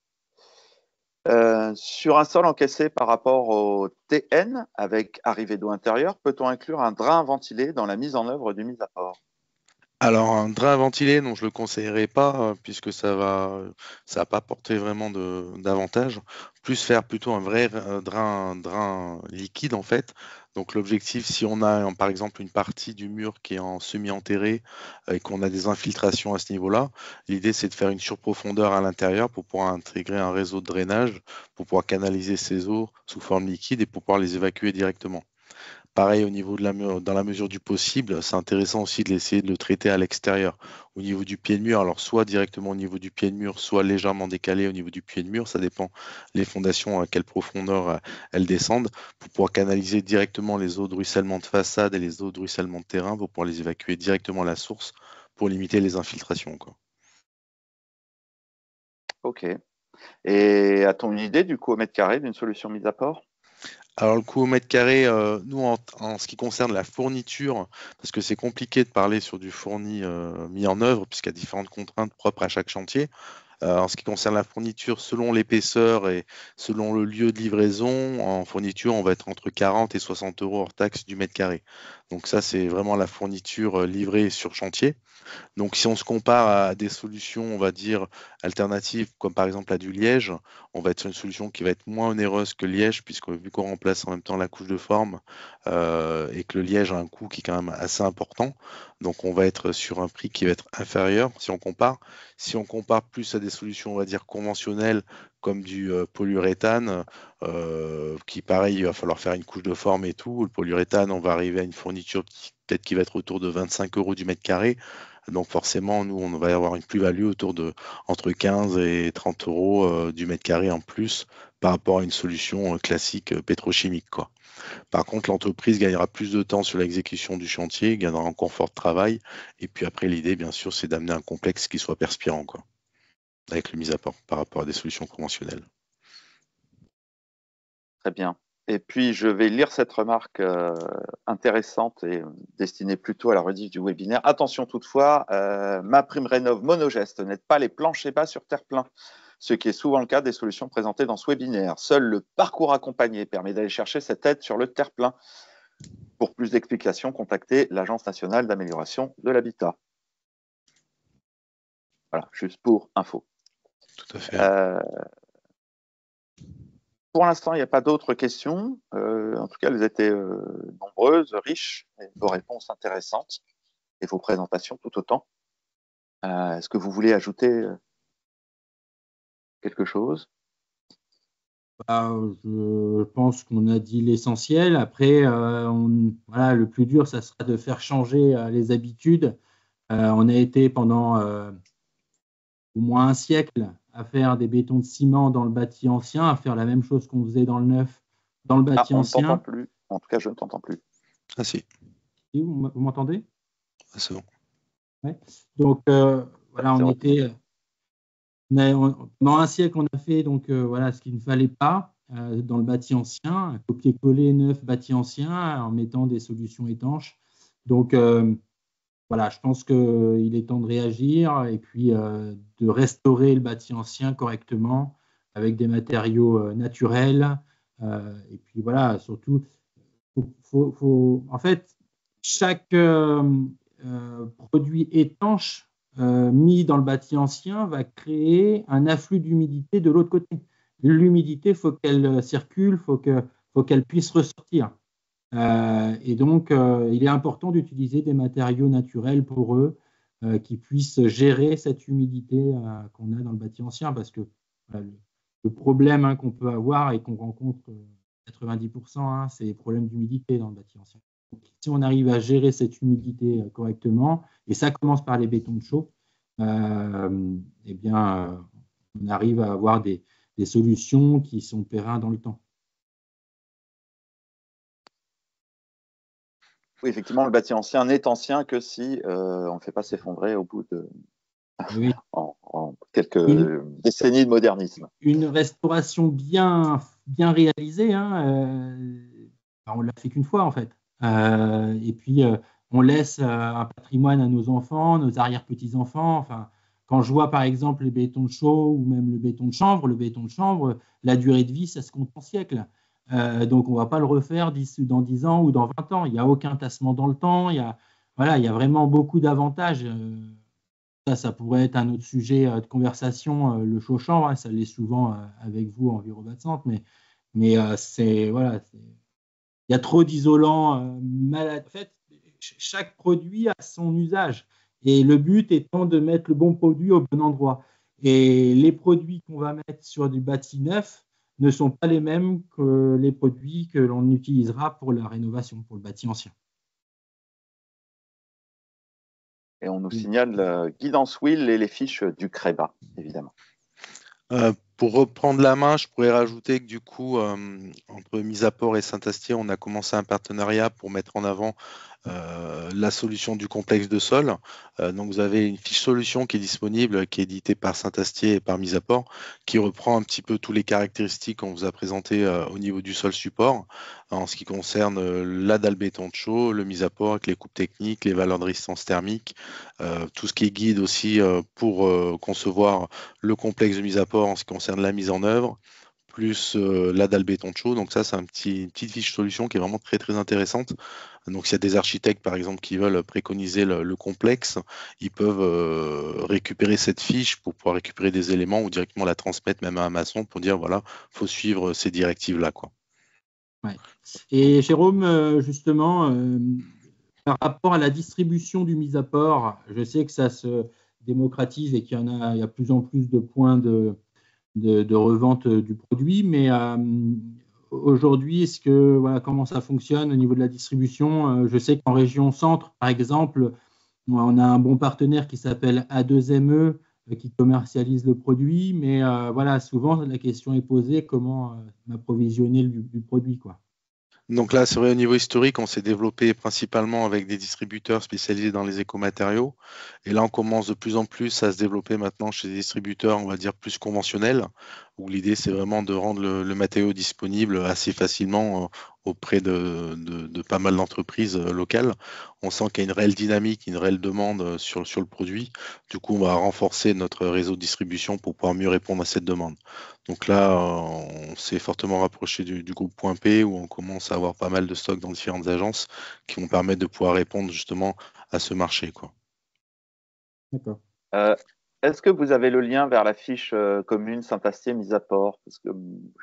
Sur un sol encaissé par rapport au TN avec arrivée d'eau intérieure, peut-on inclure un drain ventilé dans la mise en œuvre du mise à port? Alors un drain ventilé, non, je le conseillerais pas, puisque ça va pas porter vraiment d'avantage. Plus faire plutôt un vrai drain liquide en fait. Donc l'objectif, si on a par exemple une partie du mur qui est en semi-enterré et qu'on a des infiltrations à ce niveau-là, l'idée c'est de faire une surprofondeur à l'intérieur pour pouvoir intégrer un réseau de drainage, pour pouvoir canaliser ces eaux sous forme liquide et pour pouvoir les évacuer directement. Pareil au niveau dans la mesure du possible, c'est intéressant aussi de l'essayer de le traiter à l'extérieur, au niveau du pied de mur. Alors soit directement au niveau du pied de mur, soit légèrement décalé au niveau du pied de mur. Ça dépend les fondations à quelle profondeur elles descendent pour pouvoir canaliser directement les eaux de ruissellement de façade et les eaux de ruissellement de terrain pour pouvoir les évacuer directement à la source pour limiter les infiltrations, quoi. Ok. Et as-t-on une idée du coût au mètre carré d'une solution mise à port? Alors le coût au mètre carré, nous en ce qui concerne la fourniture, parce que c'est compliqué de parler sur du fourni mis en œuvre, puisqu'il y a différentes contraintes propres à chaque chantier. En ce qui concerne la fourniture, selon l'épaisseur et selon le lieu de livraison, en fourniture, on va être entre 40 et 60 euros hors taxe du mètre carré. Donc ça, c'est vraiment la fourniture livrée sur chantier. Donc, si on se compare à des solutions, on va dire, alternatives, comme par exemple à du liège, on va être sur une solution qui va être moins onéreuse que le liège, puisque vu qu'on remplace en même temps la couche de forme et que le liège a un coût qui est quand même assez important, donc on va être sur un prix qui va être inférieur si on compare. Si on compare plus à des solutions, on va dire, conventionnelles, comme du polyuréthane, qui pareil, il va falloir faire une couche de forme et tout. Le polyuréthane, on va arriver à une fourniture qui peut-être qui va être autour de 25 euros du mètre carré. Donc forcément, nous, on va avoir une plus-value autour de entre 15 et 30 euros du mètre carré en plus par rapport à une solution classique pétrochimique, quoi. Par contre, l'entreprise gagnera plus de temps sur l'exécution du chantier, gagnera en confort de travail. Et puis après, l'idée, bien sûr, c'est d'amener un complexe qui soit perspirant, quoi, avec le mise à port par rapport à des solutions conventionnelles. Très bien. Et puis, je vais lire cette remarque intéressante et destinée plutôt à la rediff du webinaire. Attention toutefois, ma prime rénov monogeste n'aide pas les planchers bas sur terre-plein, ce qui est souvent le cas des solutions présentées dans ce webinaire. Seul le parcours accompagné permet d'aller chercher cette aide sur le terre-plein. Pour plus d'explications, contactez l'Agence nationale d'amélioration de l'habitat. Voilà, juste pour info. Tout à fait. Pour l'instant, il n'y a pas d'autres questions. En tout cas, elles étaient nombreuses, riches, et vos réponses intéressantes et vos présentations tout autant. Est-ce que vous voulez ajouter quelque chose? Je pense qu'on a dit l'essentiel. Après, voilà, le plus dur, ça sera de faire changer les habitudes. On a été pendant au moins un siècle à faire des bétons de ciment dans le bâti ancien, à faire la même chose qu'on faisait dans le neuf, dans le bâti On ne t'entend ancien. plus. En tout cas, je ne t'entends plus. Ah si, Et vous m'entendez? c'est bon. Ouais. Donc, voilà, C'est on revenu. était. Pendant un siècle, on a fait donc, voilà, ce qu'il ne fallait pas dans le bâti ancien, un copier-coller neuf bâti ancien en mettant des solutions étanches. Donc, voilà, je pense qu'il est temps de réagir et puis de restaurer le bâti ancien correctement avec des matériaux naturels. Et puis voilà, surtout, en fait, chaque produit étanche mis dans le bâti ancien va créer un afflux d'humidité de l'autre côté. L'humidité, il faut qu'elle circule, faut qu'elle puisse ressortir. Et donc, il est important d'utiliser des matériaux naturels pour eux qui puissent gérer cette humidité qu'on a dans le bâti ancien parce que voilà, le problème qu'on peut avoir et qu'on rencontre 90%, c'est les problèmes d'humidité dans le bâti ancien. Donc, si on arrive à gérer cette humidité correctement, et ça commence par les bétons de chaux, eh bien, on arrive à avoir des solutions qui sont pérennes dans le temps. Oui, effectivement, le bâti ancien n'est ancien que si on ne fait pas s'effondrer au bout de Oui. en quelques Une, décennies de modernisme. une restauration bien réalisée, on ne l'a fait qu'une fois en fait. Et puis, on laisse un patrimoine à nos enfants, nos arrière-petits-enfants. Enfin, quand je vois par exemple les bétons de chaux ou même le béton de chanvre, la durée de vie, ça se compte en siècles. Donc, on ne va pas le refaire dans 10 ans ou dans 20 ans. Il n'y a aucun tassement dans le temps. Voilà, il y a vraiment beaucoup d'avantages. Ça pourrait être un autre sujet de conversation, le chaud-chanvre, ça l'est souvent avec vous en Virobat mais voilà, il y a trop d'isolants malades. En fait, chaque produit a son usage et le but étant de mettre le bon produit au bon endroit. Et les produits qu'on va mettre sur du bâti neuf ne sont pas les mêmes que les produits que l'on utilisera pour la rénovation, pour le bâti ancien. Et on nous signale guidance wheel et les fiches du CREBA, évidemment. Pour reprendre la main, je pourrais rajouter que du coup, entre Misaport et Saint-Astier, on a commencé un partenariat pour mettre en avant la solution du complexe de sol. Donc vous avez une fiche solution qui est disponible, qui est éditée par Saint-Astier et par Misaport, qui reprend un petit peu toutes les caractéristiques qu'on vous a présentées au niveau du sol support, en ce qui concerne la dalle béton de chaux, le Misaport avec les coupes techniques, les valeurs de résistance thermique, tout ce qui est guide aussi pour concevoir le complexe de Misaport en ce qui concerne la mise en œuvre, plus la dalle béton de chaux. Donc ça, c'est une petite fiche solution qui est vraiment très très intéressante. Donc s'il y a des architectes, par exemple, qui veulent préconiser le complexe, ils peuvent récupérer cette fiche pour pouvoir récupérer des éléments ou directement la transmettre même à un maçon pour dire, voilà, faut suivre ces directives-là, quoi. Ouais. Et Jérôme, justement, par rapport à la distribution du mise à port, je sais que ça se démocratise et qu'il y a plus en plus de points de revente du produit, mais aujourd'hui, voilà, comment ça fonctionne au niveau de la distribution? Je sais qu'en région centre, par exemple, on a un bon partenaire qui s'appelle A2ME qui commercialise le produit, mais voilà, souvent la question est posée comment m'approvisionner du produit, quoi. Donc là, c'est vrai, au niveau historique, on s'est développé principalement avec des distributeurs spécialisés dans les écomatériaux. Et là, on commence de plus en plus à se développer maintenant chez des distributeurs, on va dire, plus conventionnels, où l'idée, c'est vraiment de rendre le matériau disponible assez facilement auprès de pas mal d'entreprises locales. On sent qu'il y a une réelle dynamique, une réelle demande sur le produit. Du coup, on va renforcer notre réseau de distribution pour pouvoir mieux répondre à cette demande. Donc là, on s'est fortement rapproché du groupe Point P où on commence à avoir pas mal de stocks dans différentes agences qui vont permettre de pouvoir répondre justement à ce marché, quoi. D'accord. Euh, Est-ce que vous avez le lien vers la fiche commune Saint-Astier mise à port? Parce que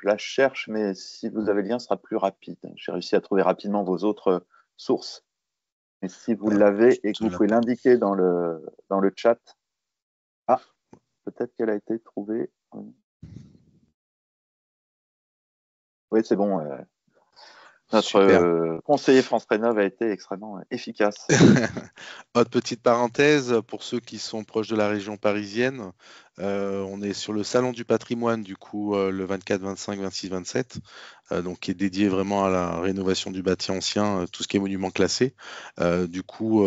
je la cherche, mais si vous avez le lien, ce sera plus rapide. J'ai réussi à trouver rapidement vos autres sources. Mais si vous l'avez et que Je vous l'ai pouvez pas. l'indiquer dans le chat, ah, peut-être qu'elle a été trouvée. Oui, c'est bon. Notre conseiller France Rénov a été extrêmement efficace. Autre petite parenthèse, pour ceux qui sont proches de la région parisienne, on est sur le Salon du patrimoine, du coup, le 24, 25, 26, 27, donc qui est dédié vraiment à la rénovation du bâti ancien, tout ce qui est monument classé. Du coup,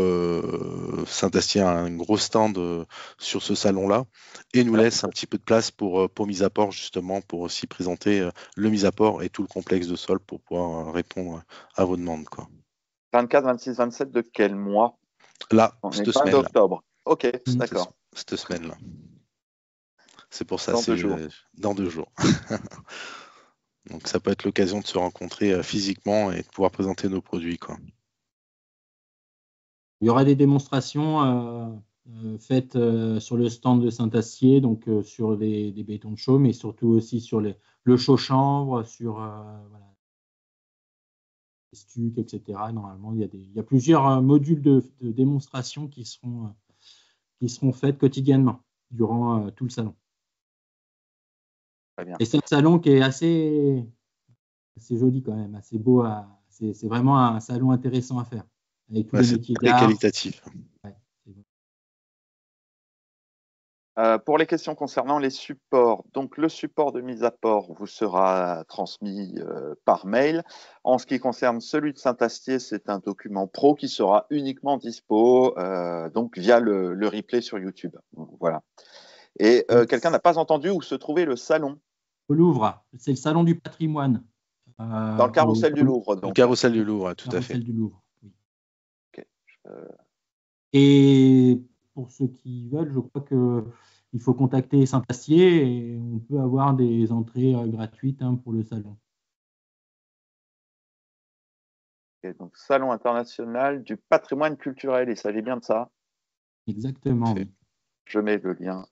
Saint-Astier a un gros stand sur ce salon-là et nous laisse un petit peu de place pour Misaport, justement, pour aussi présenter le Misaport et tout le complexe de sol pour pouvoir répondre à vos demandes, quoi. 24, 26, 27 de quel mois? Là, On cette est fin semaine-là. d'octobre. Ok, d'accord. Cette semaine-là. C'est pour ça, Dans c'est 2 jours. dans 2 jours. Donc ça peut être l'occasion de se rencontrer physiquement et de pouvoir présenter nos produits, quoi. Il y aura des démonstrations faites sur le stand de Saint-Astier, donc sur des bétons de chaux, mais surtout aussi sur le chaux-chanvre, sur voilà, les stucs, etc. Normalement, il y a plusieurs modules de démonstration qui seront faites quotidiennement durant tout le salon. Très bien. Et c'est un salon qui est assez joli quand même, assez beau. C'est vraiment un salon intéressant à faire, avec tous les métiers C'est très d'art. qualitatif. Ouais, c'est bon. Pour les questions concernant les supports, donc le support de mise à port vous sera transmis par mail. En ce qui concerne celui de Saint-Astier, c'est un document pro qui sera uniquement dispo donc via le replay sur YouTube. Voilà. Et quelqu'un n'a pas entendu où se trouvait le salon? Au Louvre, c'est le salon du patrimoine. Dans le carrousel du Louvre, Le donc. carrousel du Louvre, tout à fait. Carrousel du Louvre, oui. Okay. Et pour ceux qui veulent, je crois qu'il faut contacter Saint-Astier et on peut avoir des entrées gratuites pour le salon. Okay, donc Salon international du patrimoine culturel, il s'agit bien de ça? Exactement, oui. Je mets le lien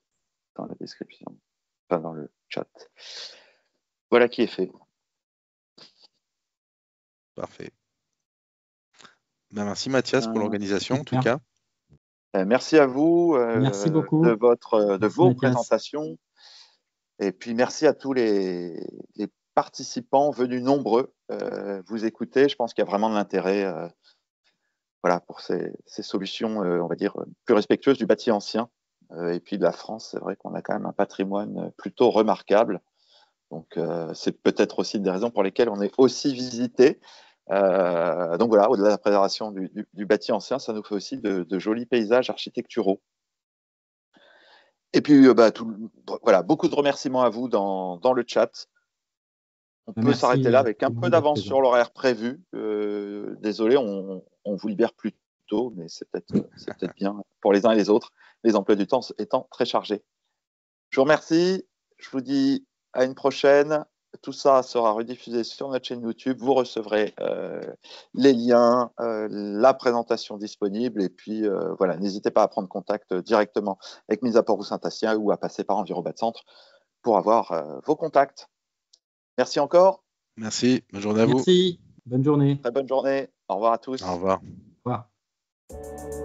dans la description, enfin dans le chat. Voilà qui est fait. Parfait. Ben, merci Mathias pour l'organisation, en tout cas. Merci à vous Merci beaucoup. de vos présentations. Et puis merci à tous les participants venus nombreux vous écouter. Je pense qu'il y a vraiment de l'intérêt voilà, pour ces solutions, on va dire, plus respectueuses du bâti ancien. Et puis de la France, c'est vrai qu'on a quand même un patrimoine plutôt remarquable. Donc c'est peut-être aussi une des raisons pour lesquelles on est aussi visité. Donc voilà, au-delà de la préservation du bâti ancien, ça nous fait aussi de jolis paysages architecturaux. Et puis voilà, beaucoup de remerciements à vous dans le chat. On peut s'arrêter là avec un peu d'avance sur l'horaire prévu. Désolé, on vous libère plus tôt, mais c'est peut-être bien pour les uns et les autres, les emplois du temps étant très chargés. Je vous remercie, je vous dis à une prochaine. Tout ça sera rediffusé sur notre chaîne YouTube. Vous recevrez les liens, la présentation disponible. Et puis, voilà, n'hésitez pas à prendre contact directement avec Misaport ou Saint-Astier ou à passer par Envirobat Centre pour avoir vos contacts. Merci encore. Merci. Bonne journée à vous. Merci. Bonne journée. Très bonne journée. Au revoir à tous. Au revoir. Au revoir.